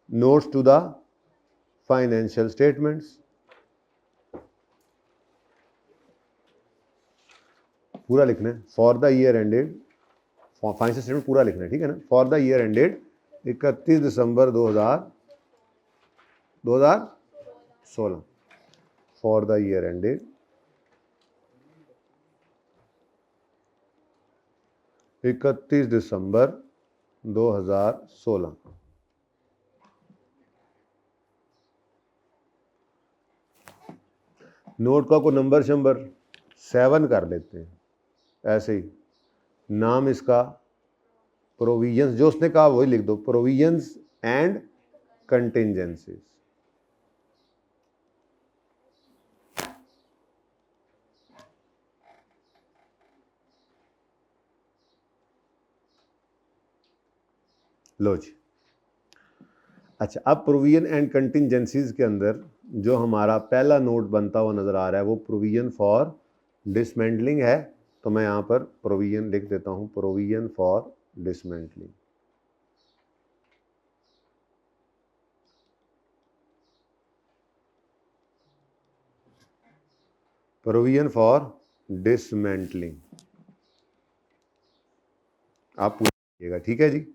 notes to the financial statements, पूरा लिखना है। For the year ended, financial statement पूरा लिखना है, ठीक है ना। For the year ended 31 December 2016, for the year ended 31 December 2016। Note का को नंबर शंबर 7 कर लेते हैं, ऐसे ही। नाम इसका प्रोविजंस, जो उसने कहा वही लिख दो, प्रोविजंस एंड कंटिंजेंसीज। लो जी। अच्छा, अब प्रोविजन एंड कंटिंजेंसीज के अंदर जो हमारा पहला नोट बनता हुआ नजर आ रहा है वो प्रोविजन फॉर डिसमेंटलिंग है। तो मैं यहाँ पर प्रोविजन लिख देता हूँ, provision for dismantling. Provision for dismantling आप पूछिएगा, ठीक है जी।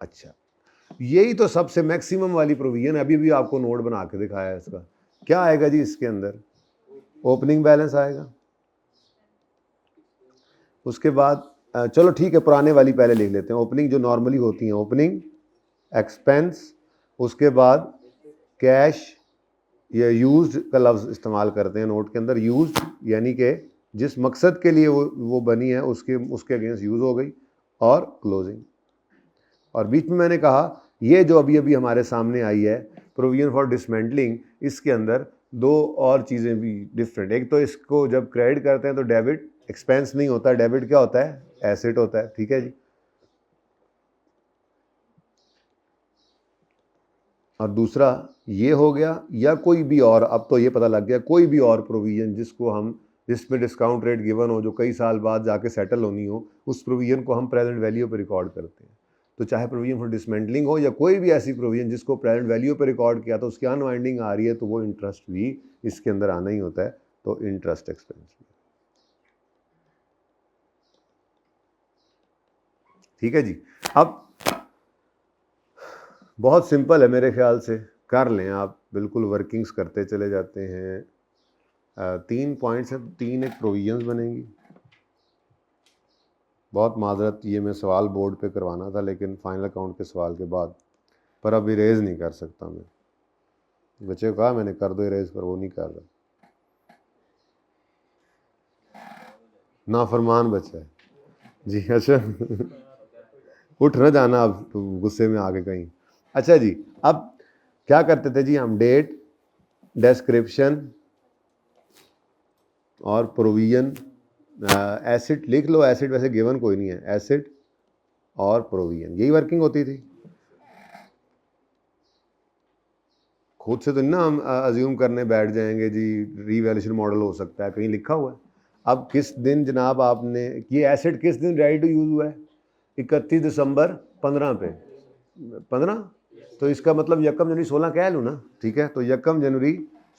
अच्छा, यही तो सबसे मैक्सिमम वाली प्रोविजन है, अभी भी आपको नोट बना के दिखाया है इसका। क्या आएगा जी इसके अंदर? ओपनिंग बैलेंस आएगा। उसके बाद चलो ठीक है, पुराने वाली पहले लिख लेते हैं। ओपनिंग जो नॉर्मली होती हैं, ओपनिंग एक्सपेंस, उसके बाद कैश या यूज्ड का लफ्ज़ इस्तेमाल करते हैं नोट के अंदर। यूज्ड यानी कि जिस मकसद के लिए वो बनी है उसके अगेंस्ट यूज़ हो गई, और क्लोजिंग। और बीच में मैंने कहा ये जो अभी अभी हमारे सामने आई है प्रोविजन फॉर डिसमेंटलिंग, इसके अंदर दो और चीज़ें भी डिफरेंट। एक तो इसको जब क्रेडिट करते हैं तो डेबिट, एक्सपेंस नहीं होता, डेबिट क्या होता है? एसेट होता है, ठीक है जी। और दूसरा ये हो गया, या कोई भी और, अब तो ये पता लग गया, कोई भी और प्रोविजन जिसमें डिस्काउंट रेट गिवन हो, जो कई साल बाद जाके सेटल होनी हो, उस प्रोविजन को हम प्रेजेंट वैल्यू पर रिकॉर्ड करते हैं। तो चाहे प्रोविजन फॉर डिसमेंटलिंग हो या कोई भी ऐसी प्रोविजन जिसको प्रेजेंट वैल्यू पर रिकॉर्ड किया तो उसकी अनवाइंडिंग आ रही है, तो वो इंटरेस्ट भी इसके अंदर आना ही होता है, तो इंटरेस्ट एक्सपेंस भी। ठीक है जी। अब बहुत सिंपल है मेरे ख्याल से, कर लें आप, बिल्कुल वर्किंग्स करते चले जाते हैं। 3 पॉइंट्स हैं, 3 एक प्रोविजंस बनेंगी। बहुत माजरत, ये मैं सवाल बोर्ड पे करवाना था लेकिन फाइनल अकाउंट के सवाल के बाद, पर अब इरेज नहीं कर सकता मैं। बच्चे को कहा मैंने कर दो इरेज, पर वो नहीं कर रहा, नाफरमान बच्चा है जी। अच्छा उठ न जाना अब तो गुस्से में आके कहीं। अच्छा जी, अब क्या करते थे जी हम? डेट, डिस्क्रिप्शन और प्रोविजन, एसिड लिख लो। एसिड वैसे गिवन कोई नहीं है, एसिड और प्रोविजन, यही वर्किंग होती थी। खुद से तो नहीं ना हम अज्यूम करने बैठ जाएंगे जी रीवैल्यूएशन मॉडल हो सकता है, कहीं लिखा हुआ है। अब किस दिन जनाब आपने ये एसिड किस दिन रेडी टू यूज़ हुआ है? 31 दिसंबर 15 पे, 15, तो इसका मतलब 1 जनवरी 16 कह लूँ ना, ठीक है। तो 1 जनवरी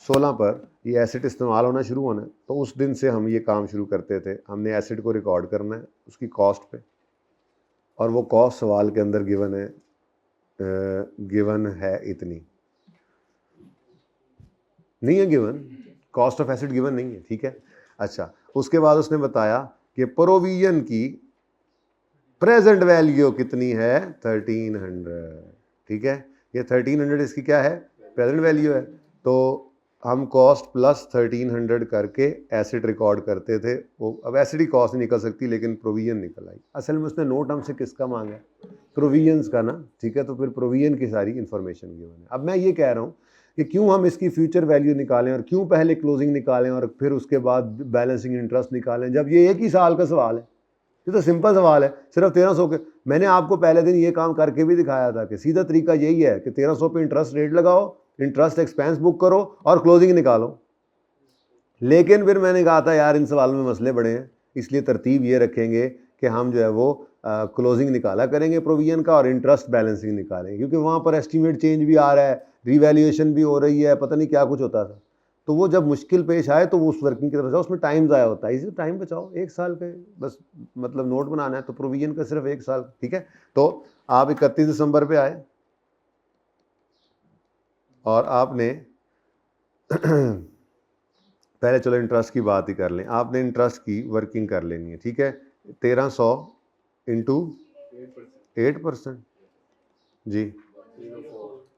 16 पर ये एसिड इस्तेमाल होना शुरू होना है, तो उस दिन से हम ये काम शुरू करते थे। हमने एसिड को रिकॉर्ड करना है उसकी कॉस्ट पे, और वो कॉस्ट सवाल के अंदर गिवन है इतनी, नहीं है given, cost of acid given नहीं है, ठीक है। अच्छा, उसके बाद उसने बताया कि प्रोविजन की प्रेजेंट वैल्यू कितनी है 1300, ठीक है, ये 1300 इसकी क्या है प्रेजेंट वैल्यू है। तो हम कॉस्ट प्लस 1300 करके एसिड रिकॉर्ड करते थे, वो अब एसिड की कॉस्ट नहीं निकल सकती लेकिन प्रोविजन निकल आई। असल में उसने नोट हमसे किसका मांगा है, प्रोविजंस का ना, ठीक है, तो फिर प्रोविजन की सारी इन्फॉर्मेशन गिवन है। अब मैं ये कह रहा हूँ कि क्यों हम इसकी फ्यूचर वैल्यू निकालें और क्यों पहले क्लोजिंग निकालें और फिर उसके बाद बैलेंसिंग इंटरेस्ट निकालें, जब ये एक ही साल का सवाल है। ये तो सिंपल सवाल है, सिर्फ 1300 के। मैंने आपको पहले दिन ये काम करके भी दिखाया था कि सीधा तरीका यही है कि 1300 पे इंटरेस्ट रेट लगाओ, इंटरेस्ट एक्सपेंस बुक करो और क्लोजिंग निकालो। लेकिन फिर मैंने कहा था यार इन सवालों में मसले बड़े हैं, इसलिए तरतीब ये रखेंगे कि हम जो है वो क्लोजिंग निकाला करेंगे प्रोविजन का और इंटरेस्ट बैलेंसिंग निकालेंगे, क्योंकि वहाँ पर एस्टीमेट चेंज भी आ रहा है, रिवैल्यूएशन भी हो रही है, पता नहीं क्या कुछ होता था। तो वो जब मुश्किल पेश आए तो वो उस वर्किंग की तरफ जाओ, उसमें टाइम ज़ाया होता है, इसी टाइम बचाओ, एक साल के बस मतलब नोट बनाना है तो प्रोविजन का सिर्फ एक साल, ठीक है। तो आप 31 दिसंबर पे आए और आपने पहले चलो इंटरेस्ट की बात ही कर लें, आपने इंटरेस्ट की वर्किंग कर लेनी है, ठीक है। 1300 इंटू 8% जी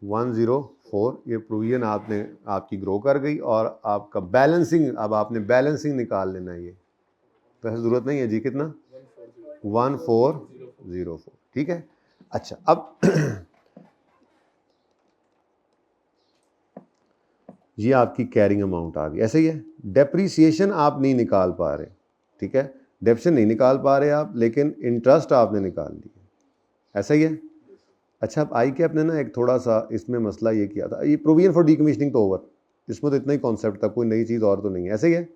104, ये प्रोविजन आपने आपकी ग्रो कर गई और आपका बैलेंसिंग, अब आपने बैलेंसिंग निकाल लेना है, ये वैसे ज़रूरत नहीं है जी, कितना 1404, ठीक है। अच्छा अब ये आपकी कैरिंग अमाउंट आ गई, ऐसे ही है। डेप्रीसिएशन आप नहीं निकाल पा रहे, ठीक है, डेप्शन नहीं निकाल पा रहे आप, लेकिन इंटरेस्ट आपने निकाल लिया, ऐसा ही है। अच्छा अब आई कैप ने ना एक थोड़ा सा इसमें मसला ये किया था, ये प्रोविजन फॉर डीकमीशनिंग तो ओवर, इसमें तो इतना ही कॉन्सेप्ट था, कोई नई चीज़ और तो नहीं है, ऐसे ही है।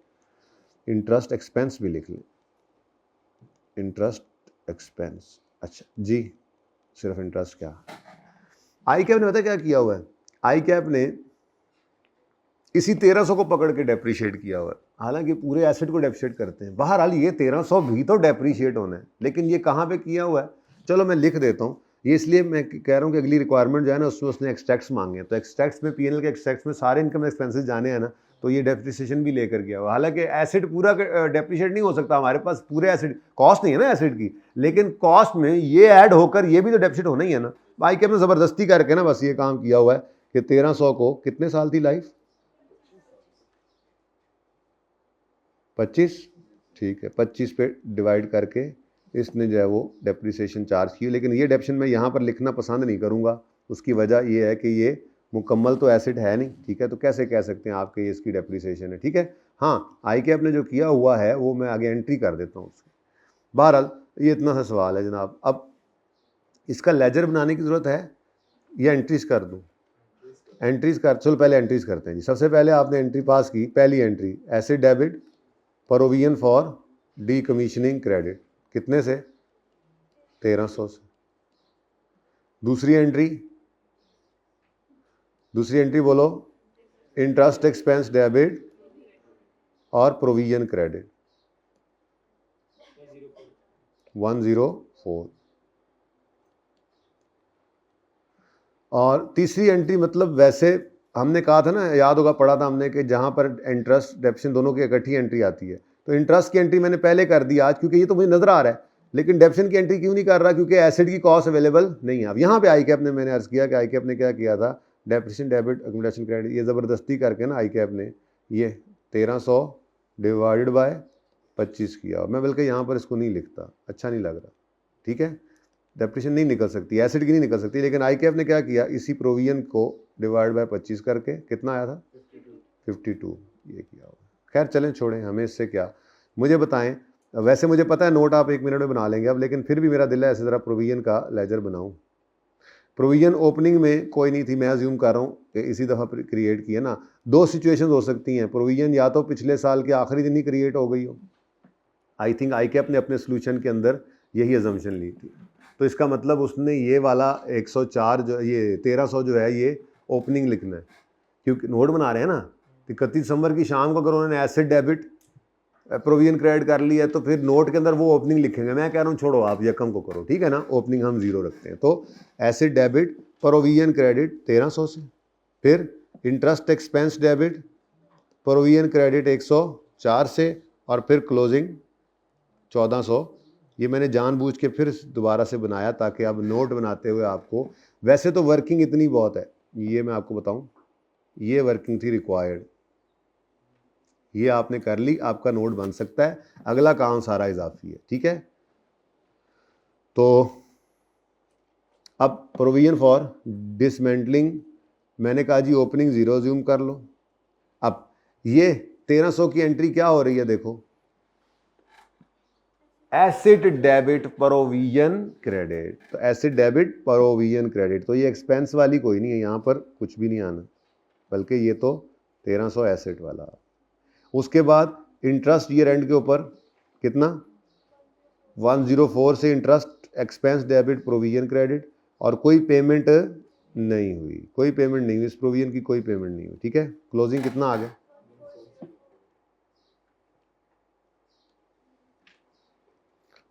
इंटरेस्ट एक्सपेंस भी लिख लें, इंटरेस्ट एक्सपेंस, अच्छा जी, सिर्फ इंटरेस्ट क्या, आई कैप ने पता क्या किया हुआ है, आई कैप ने इसी 1300 को पकड़ के डेप्रीशिएट किया हुआ है, हालांकि पूरे एसेट को डेप्रीशिएट करते हैं। बहरहाल ये 1300 भी तो डेप्रीशिएट होना है, लेकिन ये कहाँ पे किया हुआ है, चलो मैं लिख देता हूँ, ये इसलिए मैं कह रहा हूँ कि अगली रिक्वायरमेंट जो है ना उसमें उसने एक्सट्रैक्ट्स मांगे हैं, तो एक्सट्रैक्ट्स में पीएनएल के एक्सट्रैक्ट्स में सारे इनकम एक्सपेंसेस जाने हैं ना, तो ये डेप्रीसिएशन भी लेकर गया हुआ। हालांकि एसिड पूरा डेप्रीशिएट नहीं हो सकता, हमारे पास पूरे एसिड कॉस्ट नहीं है ना एसिड की, लेकिन कॉस्ट में ये ऐड होकर ये भी तो डेप्रीशिएट होना ही है ना। भाई के अपने ज़बरदस्ती करके ना बस ये काम किया हुआ है कि 1300 को कितने साल थी लाइफ, 25, ठीक है, 25 पे डिवाइड करके इसने जो है वो डेप्रीसिएशन चार्ज की। लेकिन ये डेप्शन मैं यहाँ पर लिखना पसंद नहीं करूँगा, उसकी वजह ये है कि ये मुकम्मल तो एसिड है नहीं, ठीक है, तो कैसे कह सकते हैं आपके इसकी डेप्रीसिएशन है, ठीक है। हाँ आई कैप ने जो किया हुआ है वो मैं आगे एंट्री कर देता हूँ उसकी। बहरहाल ये इतना सा सवाल है जनाब। अब इसका लेजर बनाने की ज़रूरत है या एंट्रीज कर दूँ, एंट्रीज कर, चलो पहले एंट्रीज करते हैं जी। सबसे पहले आपने एंट्री पास की, पहली entry acid debit provision for decommissioning credit, कितने से 1300 से। दूसरी एंट्री बोलो, इंटरेस्ट एक्सपेंस डेबिट और प्रोविजन क्रेडिट 104। और तीसरी एंट्री मतलब वैसे हमने कहा था ना, याद होगा पढ़ा था हमने कि जहाँ पर इंटरेस्ट डेप्शन दोनों की इकट्ठी एंट्री आती है, तो इंटरेस्ट की एंट्री मैंने पहले कर दी आज, क्योंकि ये तो मुझे नजर आ रहा है, लेकिन डेप्शन की एंट्री क्यों नहीं कर रहा, क्योंकि एसिड की कॉस्ट अवेलेबल नहीं है। अब यहाँ पे आई कैप ने, मैंने अर्ज किया कि आई कैप ने क्या किया था, डेप्रिसिएशन डेबिट अकोमोडेशन क्रेडिट, ये ज़बरदस्ती करके ना आई कैप ने ये 1300 डिवाइडेड बाय 25 किया। मैं बल्कि यहाँ पर इसको नहीं लिखता, अच्छा नहीं लग रहा, ठीक है, डेप्रिसिएशन नहीं निकल सकती, एसिड की नहीं निकल सकती, लेकिन आई कैप ने क्या किया, इसी प्रोविजन को डिवाइड बाय 25 करके कितना आया था 52, ये किया हुआ। खैर चलें छोड़ें, हमें इससे क्या, मुझे बताएं, वैसे मुझे पता है नोट आप 1 मिनट में बना लेंगे अब, लेकिन फिर भी मेरा दिल है ऐसे ज़रा प्रोविजन का लेजर बनाऊं। प्रोविजन ओपनिंग में कोई नहीं थी, मैं अज्यूम कर रहा हूँ कि इसी दफ़ा क्रिएट की है ना। दो सिचुएशन हो सकती हैं, प्रोविजन या तो पिछले साल के आखिरी दिन ही क्रिएट हो गई हो, आई थिंक आई कैप ने अपने सोल्यूशन के अंदर यही अजम्पशन ली थी, तो इसका मतलब उसने ये वाला 104 जो ये 1300 जो है ये ओपनिंग लिखना है, क्योंकि नोट बना रहे हैं ना। 31 दिसंबर की शाम को अगर उन्होंने एसिड डेबिट प्रोविजन क्रेडिट कर लिया है तो फिर नोट के अंदर वो ओपनिंग लिखेंगे। मैं कह रहा हूँ छोड़ो, आप यकम को करो, ठीक है ना, ओपनिंग हम 0 रखते हैं। तो एसिड डेबिट प्रोविजन क्रेडिट 1300 से, फिर interest expense debit provision credit 104 से, और फिर क्लोजिंग 1404 ये मैंने जानबूझ के फिर दोबारा से बनाया ताकि अब नोट बनाते हुए आपको, वैसे तो वर्किंग इतनी बहुत है, ये मैं आपको बताऊं, ये वर्किंग थी रिक्वायर्ड, ये आपने कर ली, आपका नोट बन सकता है, अगला काम सारा इजाफी है, ठीक है। तो अब प्रोविजन फॉर डिसमेंटलिंग, मैंने कहा जी ओपनिंग 0 ज्यूम कर लो। अब ये 1300 की एंट्री क्या हो रही है, देखो, एसिड डेबिट प्रोविजन क्रेडिट, तो एसिड डेबिट प्रोविजन क्रेडिट, तो ये एक्सपेंस वाली कोई नहीं है, यहां पर कुछ भी नहीं आना, बल्कि ये तो 1300 एसेट वाला। उसके बाद इंटरेस्ट ईयर एंड के ऊपर कितना, 104 से interest expense debit provision credit, और कोई पेमेंट नहीं हुई, कोई पेमेंट नहीं हुई, इस प्रोविजन की कोई पेमेंट नहीं हुई, ठीक है। क्लोजिंग कितना आ गया,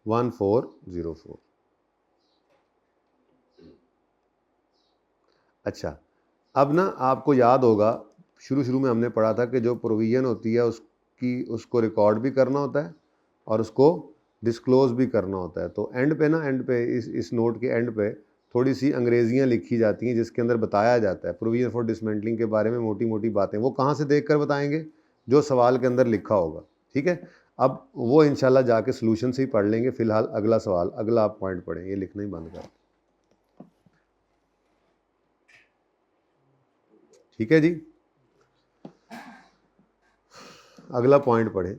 1404। अच्छा, अब ना आपको याद होगा शुरू में हमने पढ़ा था कि जो प्रोविजन होती है उसको रिकॉर्ड भी करना होता है और उसको डिस्क्लोज भी करना होता है। तो एंड पे इस नोट के एंड पे थोड़ी सी अंग्रेजियाँ लिखी जाती हैं जिसके अंदर बताया जाता है प्रोविजन फॉर डिसमेंटलिंग के बारे में, मोटी मोटी बातें। वो कहाँ से देख कर बताएंगे, जो सवाल के अंदर लिखा होगा, ठीक है। अब वो इंशाल्लाह जाके सोल्यूशन से ही पढ़ लेंगे, फिलहाल अगला सवाल, अगला आप पॉइंट पढ़ें, ये लिखना ही बंद कर, ठीक है जी। अगला पॉइंट पढ़ें।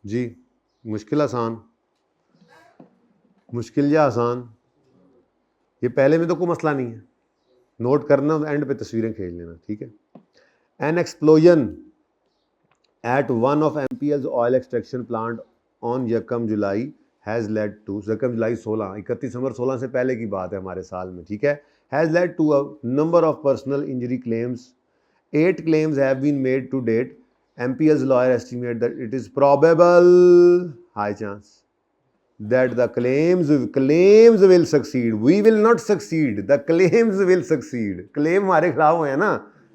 जी, मुश्किल आसान, मुश्किल या आसान, ये पहले में तो कोई मसला नहीं है, नोट करना, एंड पे तस्वीरें खींच लेना, ठीक है। An explosion at one of MPL's oil extraction plant on यकम जुलाई हैज़ लेड टू, यकम जुलाई 16, 31 दिसंबर 16 से पहले की बात है हमारे साल में, ठीक है। Has led to a number of personal injury claims, 8 claims have been made to date. MPL's lawyer estimate that it is probable, high chance, that the claims will succeed. We will not succeed. The claims will succeed. Claim हमारे खिलाफ हुए हैं ना,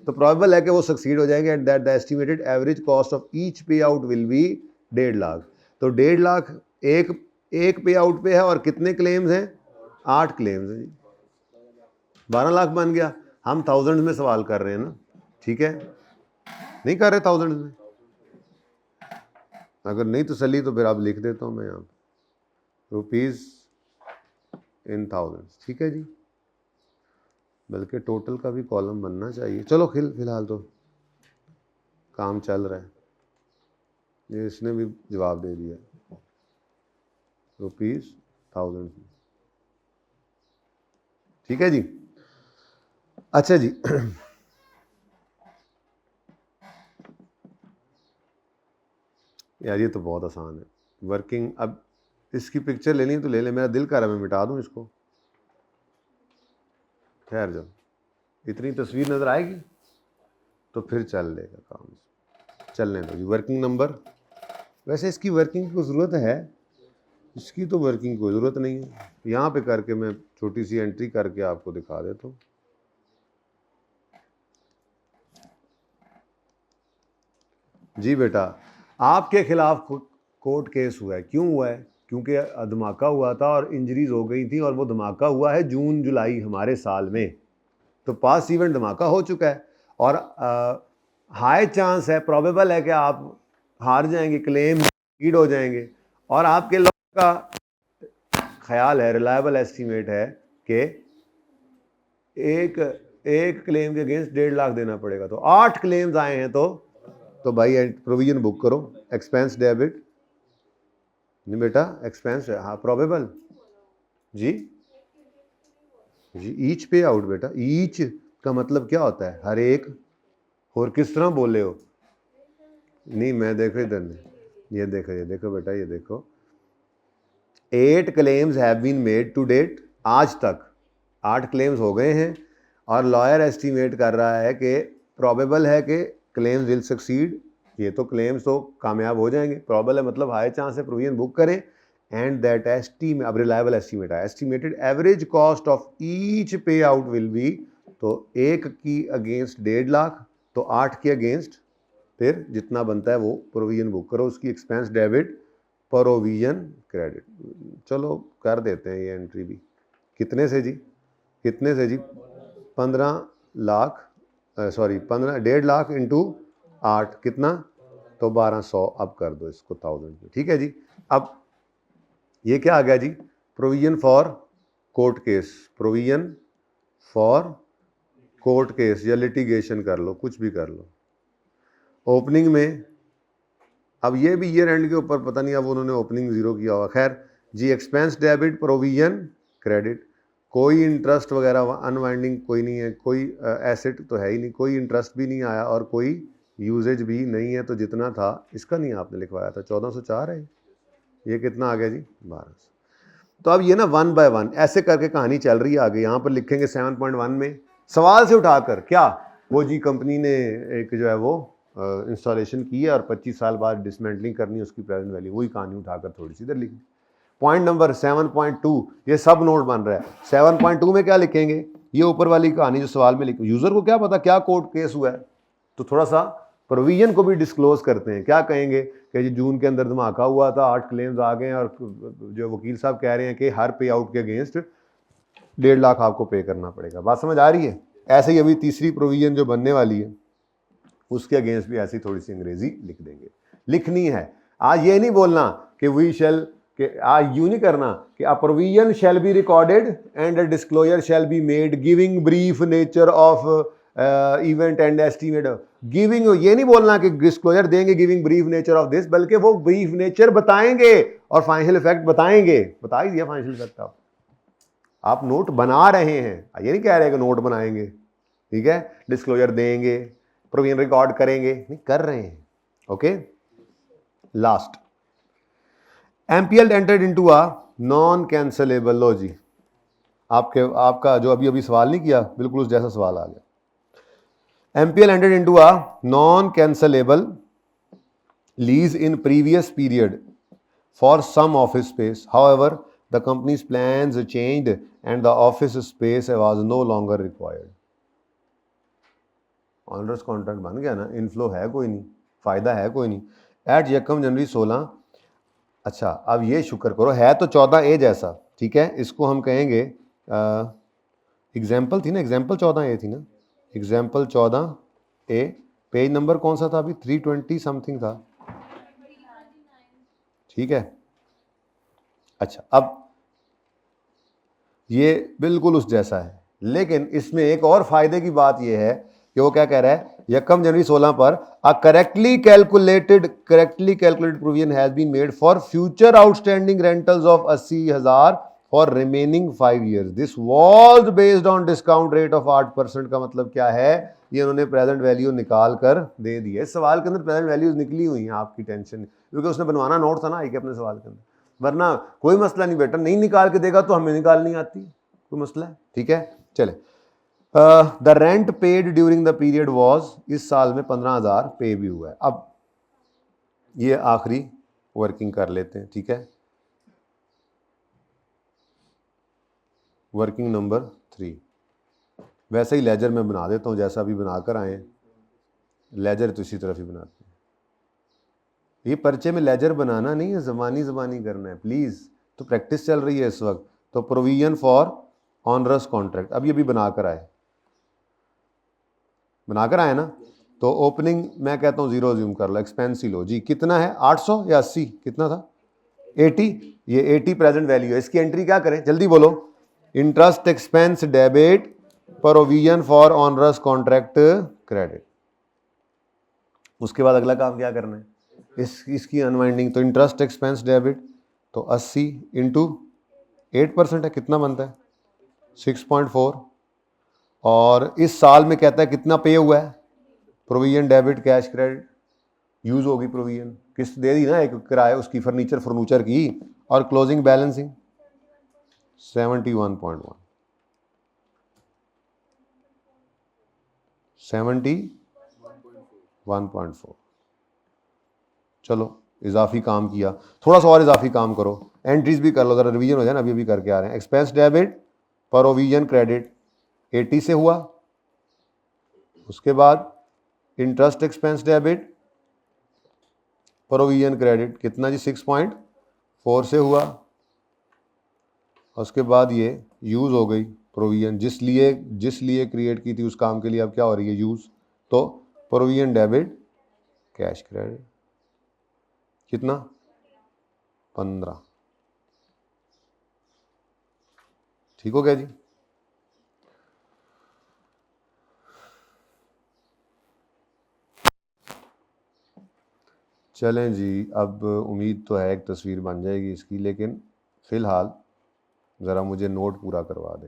तो probable है कि वो succeed हो जाएंगे, and that the estimated average cost of each payout will be 1.5 lakh. तो 1.5 लाख एक पे आउट पे है, और कितने क्लेम्स हैं, 8 क्लेम्स हैं जी, 12 लाख बन गया। हम थाउजेंड में सवाल कर रहे हैं ना, ठीक है, नहीं कर रहे थाउजेंड में। अगर नहीं तसल्ली तो फिर आप लिख देता हूँ मैं यहाँ रुपीज़ इन थाउजेंड्स, ठीक है जी, बल्कि टोटल का भी कॉलम बनना चाहिए। चलो फिलहाल तो काम चल रहा है, ये इसने भी जवाब दे दिया, ₹1000, ठीक है जी। अच्छा जी, यार ये तो बहुत आसान है वर्किंग। अब इसकी पिक्चर लेनी है तो ले ले, मेरा दिल कर रहा है मैं मिटा दूं इसको, खैर जब इतनी तस्वीर नज़र आएगी तो फिर चल लेगा काम, चलने दो जी। वर्किंग नंबर, वैसे इसकी वर्किंग की ज़रूरत है, इसकी तो वर्किंग कोई ज़रूरत नहीं है, यहाँ पे करके मैं छोटी सी एंट्री करके आपको दिखा देता हूँ। जी बेटा, आपके खिलाफ कोर्ट केस हुआ है, क्यों हुआ है, क्योंकि धमाका हुआ था और इंजरीज हो गई थी, और वो धमाका हुआ है जून जुलाई हमारे साल में, तो पास इवेंट धमाका हो चुका है, और हाई चांस है, प्रोबेबल है कि आप हार जाएंगे, क्लेम लीड हो जाएंगे, और आपके लॉ का ख्याल है, रिलायबल एस्टीमेट है कि एक क्लेम के अगेंस्ट 1.5 लाख देना पड़ेगा। तो 8 क्लेम्स आए हैं, तो भाई प्रोविजन बुक करो, एक्सपेंस डेबिट, नहीं बेटा एक्सपेंस है, हाँ प्रोबेबल जी, जी ईच पे आउट बेटा, ईच का मतलब क्या होता है, हर एक, और किस तरह बोले हो, नहीं मैं देखो इधर, ये देखो बेटा, ये देखो, 8 claims have been made to date, आज तक 8 क्लेम्स हो गए हैं, और लॉयर एस्टिमेट कर रहा है कि प्रोबेबल है कि क्लेम्स विल सक्सीड, ये तो क्लेम्स तो कामयाब हो जाएंगे, प्रोबेबल है मतलब हाई चांस है प्रोविजन बुक करें, एंड दैट एस्टीमेट, अब रिलायबल एस्टीमेट है, estimated average cost of each पे आउट विल बी, तो एक की अगेंस्ट 1.5 लाख, तो 8 के अगेंस्ट फिर जितना बनता है वो प्रोविजन बुक करो, उसकी एक्सपेंस डेबिट प्रोविजन क्रेडिट। चलो कर देते हैं ये एंट्री भी, कितने से जी, कितने से जी, 15 लाख, सॉरी 1.5 लाख इंटू 8 कितना, तो 1200, अब कर दो इसको 1000 में, ठीक है जी। अब ये क्या आ गया जी, provision for court case, provision for court case या लिटिगेशन कर लो, कुछ भी कर लो। ओपनिंग में अब ये भी ईयर एंड के ऊपर पता नहीं अब उन्होंने ओपनिंग जीरो किया होगा, खैर जी, एक्सपेंस डेबिट प्रोविजन क्रेडिट, कोई इंटरेस्ट वगैरह अनवाइंडिंग कोई नहीं है, कोई एसेट तो है ही नहीं, कोई इंटरेस्ट भी नहीं आया और कोई यूजेज भी नहीं है, तो जितना था इसका नहीं आपने लिखवाया था 1404 है, ये कितना आ गया जी 1200। तो अब ये ना 1 बाय 1 ऐसे करके कहानी चल रही है आगे, यहाँ पर लिखेंगे 7.1 में सवाल से उठाकर क्या, वो जी कंपनी ने एक जो है वो इंस्टॉलेशन की है और 25 साल बाद डिसमेंटलिंग करनी है, उसकी प्रेजेंट वैल्यू, वही कहानी उठाकर थोड़ी सी इधर लिखनी। पॉइंट नंबर 7.2, ये सब नोट बन रहा है। 7.2 में क्या लिखेंगे, ये ऊपर वाली कहानी जो सवाल में लिखी, यूजर को क्या पता क्या कोर्ट केस हुआ है, तो थोड़ा सा प्रोविजन को भी डिस्क्लोज करते हैं, क्या कहेंगे कि जी जून के अंदर धमाका हुआ था, 8 क्लेम्स आ गए हैं और जो वकील साहब कह रहे हैं कि हर पे आउट के अगेंस्ट 1.5 लाख आपको पे करना पड़ेगा। बात समझ आ रही है? ऐसे ही अभी तीसरी प्रोविजन जो बनने वाली है उसके अगेंस्ट भी ऐसी थोड़ी सी अंग्रेजी लिख देंगे, लिखनी है। आज ये नहीं बोलना कि वी शैल, कि आज यूँ नहीं करना कि a provision shall be recorded and a disclosure shall be made giving brief nature of event and estimate, giving ये नहीं बोलना कि डिस्क्लोजर देंगे giving brief nature of this, बल्कि वो ब्रीफ नेचर बताएंगे और फाइनेंशियल इफेक्ट बताएंगे। बता ही दिया फाइनेंशियल इफेक्ट, आप नोट बना रहे हैं, ये नहीं कह रहे कि नोट बनाएंगे, ठीक है, डिस्क्लोजर देंगे, प्रोविजन रिकॉर्ड करेंगे, नहीं कर रहे हैं। Okay, last, MPL entered into a non cancellable, लो जी आपका जो अभी सवाल नहीं किया बिल्कुल उस जैसा सवाल आ गया। MPL entered into a non-cancelable lease in previous period for some office space. However, the company's plans changed and the office space was no longer required. Onerous contract बन गया ना, इनफ्लो है कोई नहीं, फ़ायदा है कोई नहीं। एट यकम जनवरी 16, अच्छा अब ये शुक्र करो है तो 14A जैसा, ठीक है, इसको हम कहेंगे एग्जाम्पल थी ना, एग्जाम्पल 14A थी ना, एग्जाम्पल 14A, पेज नंबर कौन सा था अभी, 320 समथिंग था, ठीक है। अच्छा अब ये बिल्कुल उस जैसा है, लेकिन इसमें एक और फायदे की बात यह है कि वो क्या कह रहा है, यकम जनवरी 16 पर a correctly calculated provision has been made for future outstanding rentals of 80,000 for remaining 5 years, this was based on discount rate of 8%। का मतलब क्या है, ये उन्होंने प्रेजेंट वैल्यू निकाल कर दे दी है। इस सवाल के अंदर प्रेजेंट वैल्यूज निकली हुई हैं, आपकी टेंशन, क्योंकि उसने बनवाना नोट था ना एक अपने सवाल के अंदर, वरना कोई मसला नहीं बेटा, नहीं निकाल के देगा तो हमें निकाल नहीं आती, कोई मसला है, ठीक है। चले, the rent paid during the period was, इस साल में 15,000 पे भी हुआ है। अब ये आखिरी वर्किंग कर लेते हैं, ठीक है, वर्किंग नंबर 3, वैसे ही लेजर में बना देता हूँ जैसा अभी बनाकर आए, लेजर तो इसी तरफ ही बनाते हैं। ये पर्चे में लेजर बनाना नहीं है, ज़बानी करना है प्लीज़, तो प्रैक्टिस चल रही है इस वक्त। तो प्रोविजन फॉर ऑनरस कॉन्ट्रैक्ट अब ये भी बनाकर आए ना, तो ओपनिंग मैं कहता हूँ 0 ज्यूम कर लो, एक्सपेंस ही लो जी, कितना है 800 या 80, कितना था 80, ये 80 प्रेजेंट वैल्यू है, इसकी एंट्री क्या करें जल्दी बोलो, interest expense debit provision for onerous contract credit. उसके बाद अगला काम क्या करना है, इसकी अनवाइंडिंग, तो इंटरेस्ट एक्सपेंस डेबिट, तो 80 इंटू 8% है, कितना बनता है 6.4, और इस साल में कहता है कितना पे हुआ है, provision debit cash credit, use होगी प्रोविजन, किस्त दे दी ना एक किराया उसकी फर्नीचर की, और क्लोजिंग बैलेंसिंग 71.1, 71.4। चलो इजाफी काम किया, थोड़ा सा और इजाफी काम करो, एंट्रीज भी कर लो, ज़रा रिवीजन हो जाए ना, अभी अभी करके आ रहे हैं। एक्सपेंस डेबिट प्रोविजन क्रेडिट 80 से हुआ, उसके बाद interest expense debit provision credit कितना जी 6.4 से हुआ, उसके बाद ये यूज़ हो गई प्रोविजन, जिस लिए क्रिएट की थी उस काम के लिए अब क्या हो रही है यूज़, तो प्रोविजन डेबिट कैश क्रेडिट कितना 15। ठीक हो गया जी। चलें जी, अब उम्मीद तो है एक तस्वीर बन जाएगी इसकी, लेकिन फ़िलहाल ज़रा मुझे नोट पूरा करवा दें।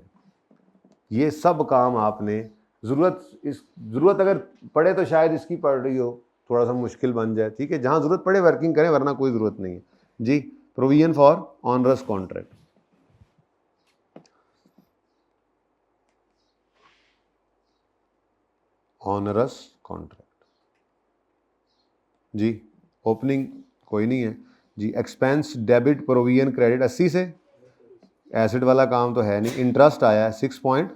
ये सब काम आपने ज़रूरत अगर पड़े तो शायद इसकी पड़ रही हो, थोड़ा सा मुश्किल बन जाए, ठीक है, जहाँ ज़रूरत पड़े वर्किंग करें, वरना कोई ज़रूरत नहीं है जी। Provision for onerous contract, onerous contract जी, ओपनिंग कोई नहीं है जी। एक्सपेंस डेबिट प्रोविजन क्रेडिट 80 से, एसिड वाला काम तो है नहीं। इंटरेस्ट आया है 6 point,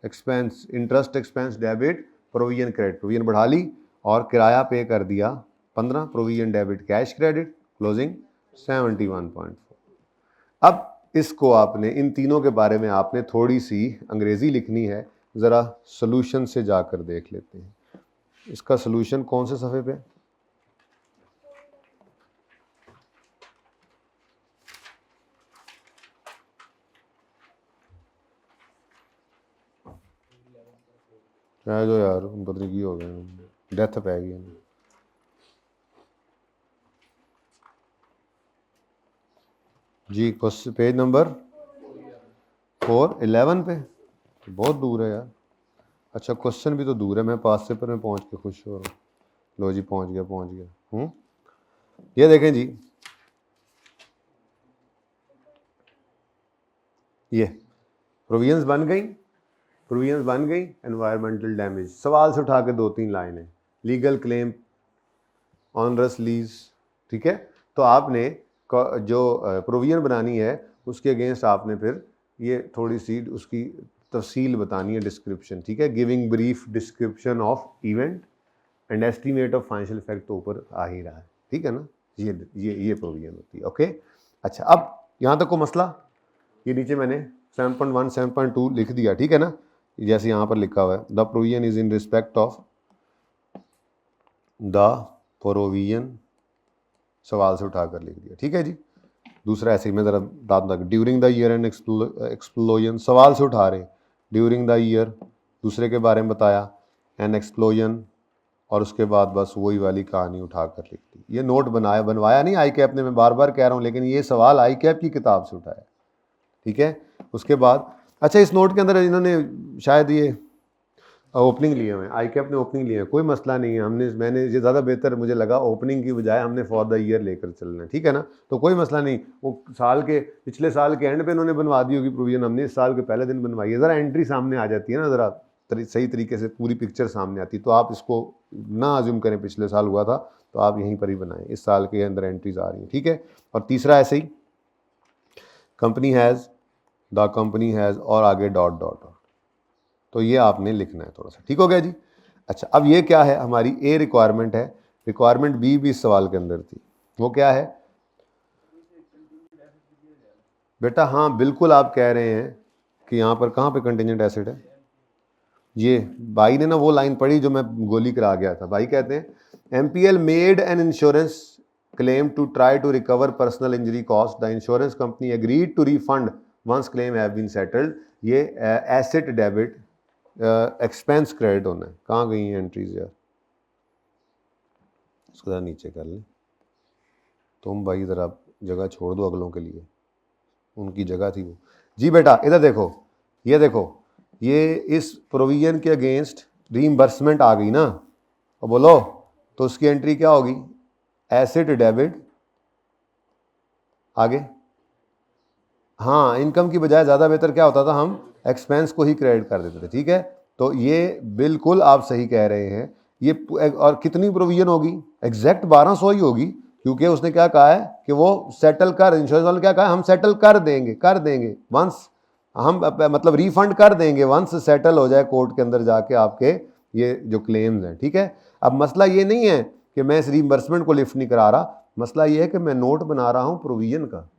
expense interest expense debit provision credit, provision बढ़ा ली और किराया पे कर दिया 15, provision debit cash credit, closing 71.4। अब इसको आपने, इन तीनों के बारे में आपने थोड़ी सी अंग्रेज़ी लिखनी है, ज़रा सोल्यूशन से जाकर देख लेते हैं। इसका सोल्यूशन कौन से सफ़े पे, जो यार पता नहीं की हो गया, डेथ पै गई जी। पेज नंबर 411 पे, बहुत दूर है यार। अच्छा क्वेश्चन भी तो दूर है, मैं पास से पर में पहुंच के खुश हो रहा हूँ। लो जी पहुंच गया। ये देखें जी, ये प्रोविजंस बन गई। एनवायरमेंटल डैमेज सवाल से उठा के 2-3 लाइनें, लीगल क्लेम, ऑनरस लीज, ठीक है। तो आपने जो प्रोविजन बनानी है उसके अगेंस्ट आपने फिर ये थोड़ी सी उसकी तफसील बतानी है, डिस्क्रिप्शन, ठीक है। Giving brief description of event and estimate of financial effect तो ऊपर आ ही रहा है, ठीक है ना। ये प्रोविजन होती है, ओके। अच्छा अब यहाँ तक को मसला, ये नीचे मैंने 7.1 7.2 लिख दिया, ठीक है ना, जैसे यहाँ पर लिखा हुआ है, the provision is in respect of the provision, सवाल से उठाकर लिख दिया, ठीक है जी। दूसरा ऐसे ही मैं ज़रा दाद तक, during the year and explosion, सवाल से उठा रहे, ड्यूरिंग द ईयर दूसरे के बारे में बताया, एंड एक्सप्लोजन, और उसके बाद बस वही वाली कहानी उठाकर लिख दी। ये नोट बनवाया नहीं आई कैप ने, मैं बार बार कह रहा हूँ, लेकिन ये सवाल आई कैप की किताब से उठाया, ठीक है। उसके बाद अच्छा इस नोट के अंदर इन्होंने शायद ये ओपनिंग लिए हुए हैं, आई कैप ने ओपनिंग लिए हैं, कोई मसला नहीं है। मैंने ये ज़्यादा बेहतर मुझे लगा, ओपनिंग की बजाय हमने फॉर द ईयर लेकर चलना है, ठीक है ना, तो कोई मसला नहीं। वो पिछले साल के एंड पे इन्होंने बनवा दी होगी प्रोविजन, हमने इस साल के पहले दिन बनवाई है, ज़रा एंट्री सामने आ जाती है ना, ज़रा सही तरीके से पूरी पिक्चर सामने आती, तो आप इसको ना अज्यूम करें पिछले साल हुआ था, तो आप यहीं पर ही बनाएं, इस साल के अंदर एंट्रीज आ रही हैं, ठीक है। और तीसरा ऐसे ही company has, the company has, और आगे डॉट डॉट, तो ये आपने लिखना है थोड़ा सा, ठीक हो गया जी। अच्छा अब ये क्या है, हमारी ए रिक्वायरमेंट है, रिक्वायरमेंट बी भी इस सवाल के अंदर थी, वो क्या है बेटा, हाँ बिल्कुल आप कह रहे हैं कि यहाँ पर कहाँ पे कंटिजेंट एसिड है, ये भाई ने ना वो लाइन पढ़ी जो मैं गोली करा गया था। भाई कहते हैं MPL made an insurance claim to try to recover personal injury cost, the insurance company agreed to refund once claim have been settled. ये एसेट डेबिट एक्सपेंस क्रेडिट होना है। कहाँ गई हैं एंट्रीज यार, इसको ज़रा नीचे कर लें तुम भाई, ज़रा जगह छोड़ दो अगलों के लिए, उनकी जगह थी वो जी। बेटा इधर देखो, ये देखो, ये इस प्रोविजन के अगेंस्ट रीइंबर्समेंट आ गई ना, और बोलो तो उसकी एंट्री क्या होगी, एसेट डेबिट, आगे हाँ इनकम की बजाय ज़्यादा बेहतर क्या होता था, हम एक्सपेंस को ही क्रेडिट कर देते थे, ठीक है। तो ये बिल्कुल आप सही कह रहे हैं। ये और कितनी प्रोविजन होगी? एग्जैक्ट 1200 ही होगी, क्योंकि उसने क्या कहा है कि वो सेटल कर, इंश्योरेंस वाले क्या कहा है, हम सेटल कर देंगे वंस हम मतलब रिफंड कर देंगे वंस सेटल हो जाए कोर्ट के अंदर जाके आपके ये जो क्लेम्स हैं। ठीक है, अब मसला ये नहीं है कि मैं इस रीइंबर्समेंट को लिफ्ट नहीं करा रहा, मसला ये है कि मैं नोट बना रहा हूं प्रोविजन का,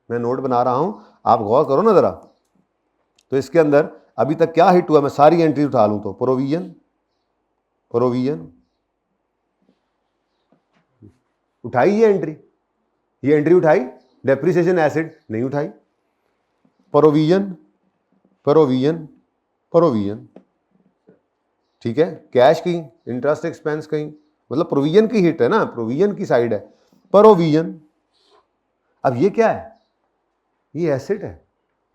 मैं नोट बना रहा हूं। आप गौर करो ना जरा, तो इसके अंदर अभी तक क्या हिट हुआ, मैं सारी एंट्री उठा लूं तो प्रोविजन उठाई, ये एंट्री उठाई, डेप्रिसिएशन एसिड नहीं उठाई, प्रोविजन ठीक है, कैश की, इंटरेस्ट एक्सपेंस कहीं, मतलब प्रोविजन की हिट है ना, प्रोविजन की साइड है प्रोविजन। अब ये क्या है? ये एसेट है,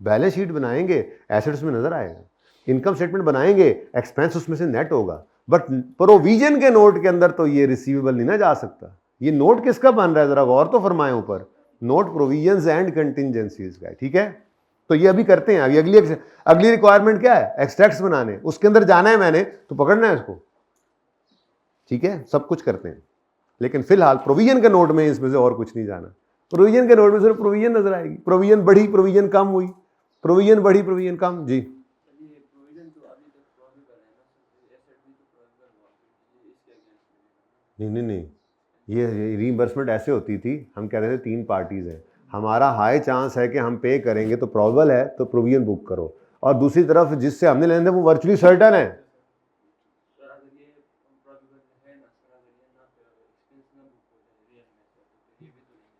बैलेंस शीट बनाएंगे एसेट उसमें नजर आएगा, इनकम स्टेटमेंट बनाएंगे एक्सपेंस उसमें से नेट होगा, बट प्रोविजन के नोट के अंदर तो ये रिसीवेबल नहीं ना जा सकता। ये नोट किसका बन रहा है, जरा गौर तो फरमाएं ऊपर, नोट प्रोविजंस एंड कंटिजेंसीज का। ठीक है, तो ये अभी करते हैं। अभी अगली रिक्वायरमेंट क्या है? एक्सट्रैक्ट्स बनाने, उसके अंदर जाना है मैंने तो पकड़ना है उसको। ठीक है, सब कुछ करते हैं, लेकिन फिलहाल प्रोविजन के नोट में इसमें से और कुछ नहीं जाना। प्रोविजन के नोट में सिर्फ प्रोविजन नजर आएगी, प्रोविजन बढ़ी प्रोविजन कम हुई, प्रोविजन बढ़ी प्रोविजन कम। जी नहीं, ये रीइंबर्समेंट ऐसे होती थी, हम कह रहे थे 3 पार्टीज हैं, हमारा हाई चांस है कि हम पे करेंगे तो प्रॉबल है तो प्रोविजन बुक करो, और दूसरी तरफ जिससे हमने लेने वो वर्चुअली सर्टन है।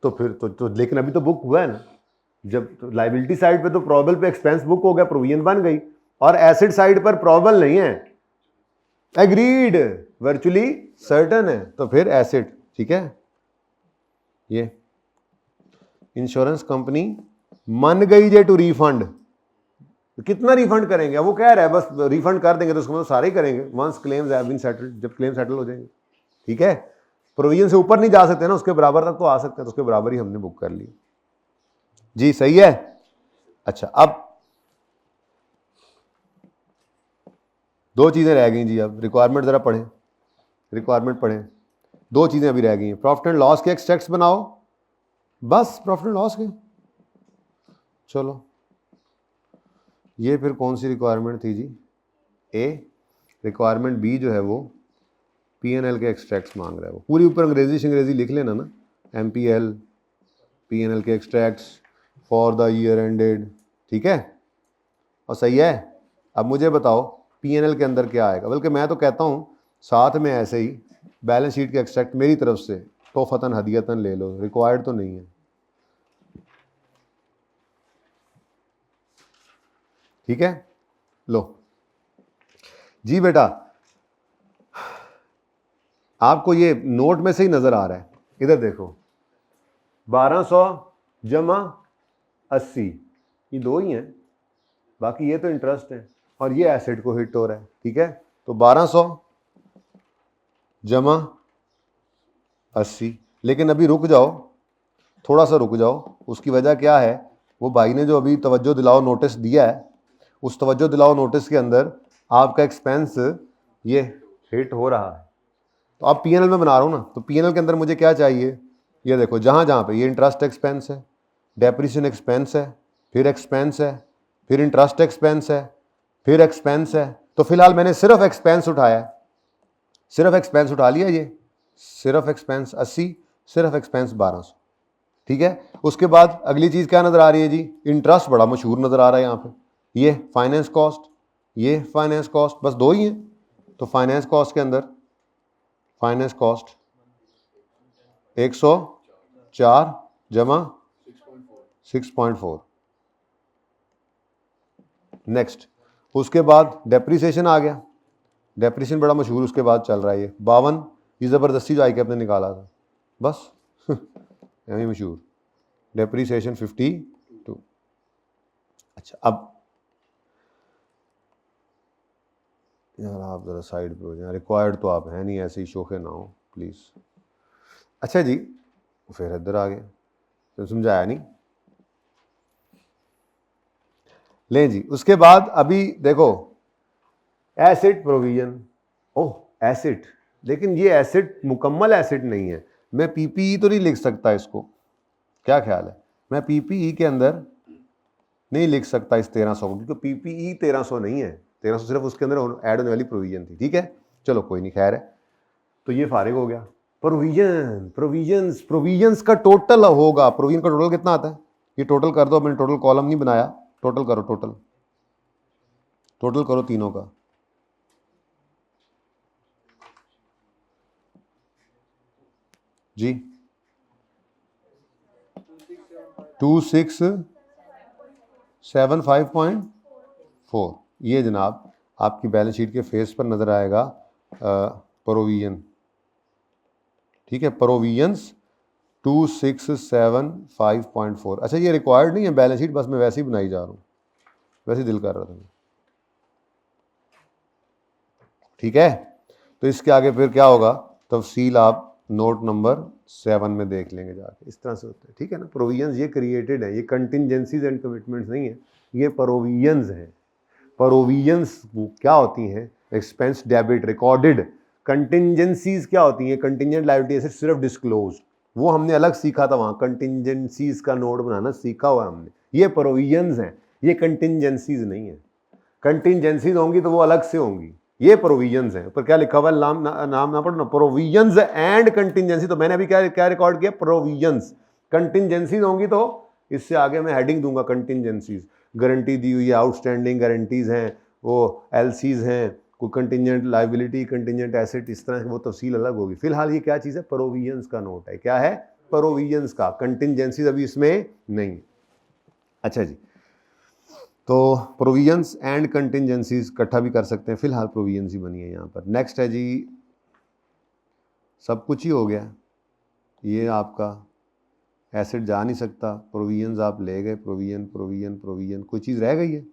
तो फिर तो लेकिन अभी तो बुक हुआ है ना, जब तो लाइबिलिटी साइड पे तो प्रॉबल पे एक्सपेंस बुक हो गया, प्रोविजन बन गई, और एसिड साइड पर प्रॉबल नहीं है, एग्रीड, वर्चुअली सर्टन है, तो फिर एसिड। ठीक है, ये इंश्योरेंस कंपनी मन गई जे टू रिफंड, कितना रिफंड करेंगे? वो कह रहा है बस रिफंड कर देंगे, तो उसको मतलब सारे ही करेंगे once claims have been settled, जब क्लेम सेटल हो जाएंगे। ठीक है, प्रोविजन से ऊपर नहीं जा सकते ना, उसके बराबर तक तो आ सकते हैं, तो उसके बराबर ही हमने बुक कर ली। जी सही है। अच्छा, अब 2 चीजें रह गई जी, अब रिक्वायरमेंट जरा पढ़ें, रिक्वायरमेंट पढ़ें। 2 चीजें अभी रह गई हैं, प्रॉफिट एंड लॉस के एक्सट्रैक्ट्स बनाओ, बस प्रॉफिट एंड लॉस के। चलो, ये फिर कौन सी रिक्वायरमेंट थी जी? ए। रिक्वायरमेंट बी जो है वो P&L के एक्सट्रैक्ट्स मांग रहा है, वो पूरी ऊपर अंग्रेजी लिख लेना ना, MPL P&L के extracts for the year ended. ठीक है, और सही है। अब मुझे बताओ P&L के अंदर क्या आएगा, बल्कि मैं तो कहता हूँ साथ में ऐसे ही बैलेंस शीट के एक्सट्रैक्ट मेरी तरफ से तोहफतन हदियतन ले लो, रिक्वायर्ड तो नहीं है। ठीक है, लो जी बेटा, आपको ये नोट में से ही नजर आ रहा है, इधर देखो, 1200 जमा 80, ये 2 ही हैं, बाकी ये तो इंटरेस्ट है और ये एसेट को हिट हो रहा है। ठीक है, तो 1200 जमा 80, लेकिन अभी रुक जाओ, थोड़ा सा रुक जाओ, उसकी वजह क्या है? वो भाई ने जो अभी तवज्जो दिलाओ नोटिस दिया है, उस तवज्जो दिलाओ नोटिस के अंदर आपका एक्सपेंस ये हिट हो रहा है, तो आप P&L में बना रहा हूँ ना, तो P&L के अंदर मुझे क्या चाहिए? ये देखो, जहाँ पे ये इंटरेस्ट एक्सपेंस है, डेप्रिसिएशन एक्सपेंस है, फिर एक्सपेंस है, फिर इंटरेस्ट एक्सपेंस है, फिर एक्सपेंस है, तो फिलहाल मैंने सिर्फ एक्सपेंस उठाया है, सिर्फ एक्सपेंस उठा लिया, ये सिर्फ एक्सपेंस 80, सिर्फ एक्सपेंस 1200। ठीक है, उसके बाद अगली चीज़ क्या नज़र आ रही है जी? इंटरेस्ट बड़ा मशहूर नज़र आ रहा है यहाँ पे, ये फाइनेंस कॉस्ट, ये फाइनेंस कॉस्ट, बस 2 ही हैं। तो फाइनेंस कॉस्ट के अंदर फाइनेंस कॉस्ट 104 जमा 6.4। नेक्स्ट, उसके बाद डेप्रिसिएशन आ गया, डेप्रिसिएशन बड़ा मशहूर उसके बाद चल रहा है, ये 52, ये ज़बरदस्ती जो आई के आपने निकाला था, बस यही मशहूर, डेप्रिसिएशन 52। अच्छा, अब यार आप ज़रा साइड पे हो जाए, रिक्वायर्ड तो आप हैं नहीं, ऐसे ही शोखे ना हो प्लीज़। अच्छा जी, फिर इधर आ गए, तो समझाया नहीं। लें जी, उसके बाद अभी देखो, एसिड प्रोविजन, ओह एसिड, लेकिन ये एसिड मुकम्मल एसिड नहीं है, मैं पीपीई तो नहीं लिख सकता इसको, क्या ख्याल है? मैं पीपीई के अंदर नहीं लिख सकता इस 1300 को, क्योंकि पीपीई 1300 नहीं है, 1300 सिर्फ उसके अंदर ऐड होने वाली प्रोविजन थी, ठीक है, चलो कोई नहीं, खैर है। तो ये फारिग हो गया। प्रोविजंस का टोटल होगा, प्रोविजन का टोटल कितना आता है, ये टोटल कर दो, मैंने टोटल कॉलम नहीं बनाया, टोटल करो, टोटल करो तीनों का। जी 2675.4, ये जनाब आपकी बैलेंस शीट के फेस पर नजर आएगा प्रोविजन, ठीक है, प्रोविजंस 2675.4। अच्छा ये रिक्वायर्ड नहीं है बैलेंस शीट, बस मैं वैसे ही बनाई जा रहा हूँ, वैसे दिल कर रहा था, ठीक है। तो इसके आगे फिर क्या होगा, तफसील आप नोट नंबर 7 में देख लेंगे जाके, इस तरह से होता है, ठीक है ना। प्रोविजंस ये क्रिएटेड है, ये कंटिजेंसीज एंड कमिटमेंट्स नहीं है, ये प्रोविजंस हैं। प्रोविजंस क्या होती हैं, एक्सपेंस डेबिट रिकॉर्डेड, कंटिजेंसीज क्या होती हैं, कंटिजेंट लायबिलिटी एसेट सिर्फ डिस्क्लोज, वो हमने अलग सीखा था वहाँ, कंटिजेंसीज का नोट बनाना सीखा हुआ हमने, ये प्रोविजंस हैं, ये कंटिजेंसीज नहीं है। कंटिजेंसीज होंगी तो वो अलग से होंगी, ये प्रोविजंस हैं। पर क्या लिखा हुआ है, नाम ना पढ़ो ना, प्रोविजंस एंड कंटिजेंसी, तो मैंने अभी क्या रिकॉर्ड किया, प्रोविजंस। कंटिजेंसीज होंगी तो इससे आगे मैं हेडिंग दूंगा, कंटिजेंसीज, गारंटी दी हुई है, आउटस्टैंडिंग गारंटीज हैं, वो एलसीज हैं, कोई कंटिजेंट लाइबिलिटी, कंटिजेंट एसेट, इस तरह वो तफसील अलग होगी। फिलहाल ये क्या चीज़ है, प्रोविजंस का नोट है, क्या है, प्रोविजंस का, कंटिजेंसीज अभी इसमें नहीं। अच्छा जी, तो प्रोविजंस एंड कंटिजेंसीज इकट्ठा भी कर सकते हैं, फिलहाल प्रोविजंस ही बनी है यहाँ पर। नेक्स्ट है जी, सब कुछ ही हो गया, ये आपका एसेट जा नहीं सकता, प्रोविजंस आप ले गए, प्रोविजन, कोई चीज़ रह गई है,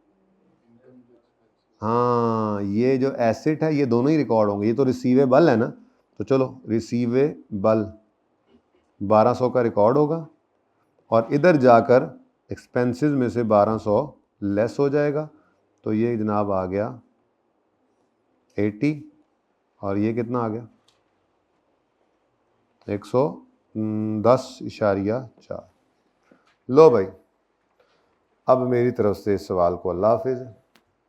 हाँ ये जो एसेट है ये दोनों ही रिकॉर्ड होंगे, ये तो रिसीवेबल है ना, तो चलो रिसीवेबल 1200 का रिकॉर्ड होगा, और इधर जाकर एक्सपेंसेस में से 1200 लेस हो जाएगा, तो ये जनाब आ गया 80, और ये कितना आ गया 110.4। लो भाई, अब मेरी तरफ से इस सवाल को अल्लाह हाफिज़,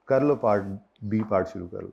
कर लो पार्ट बी, पार्ट शुरू कर लो।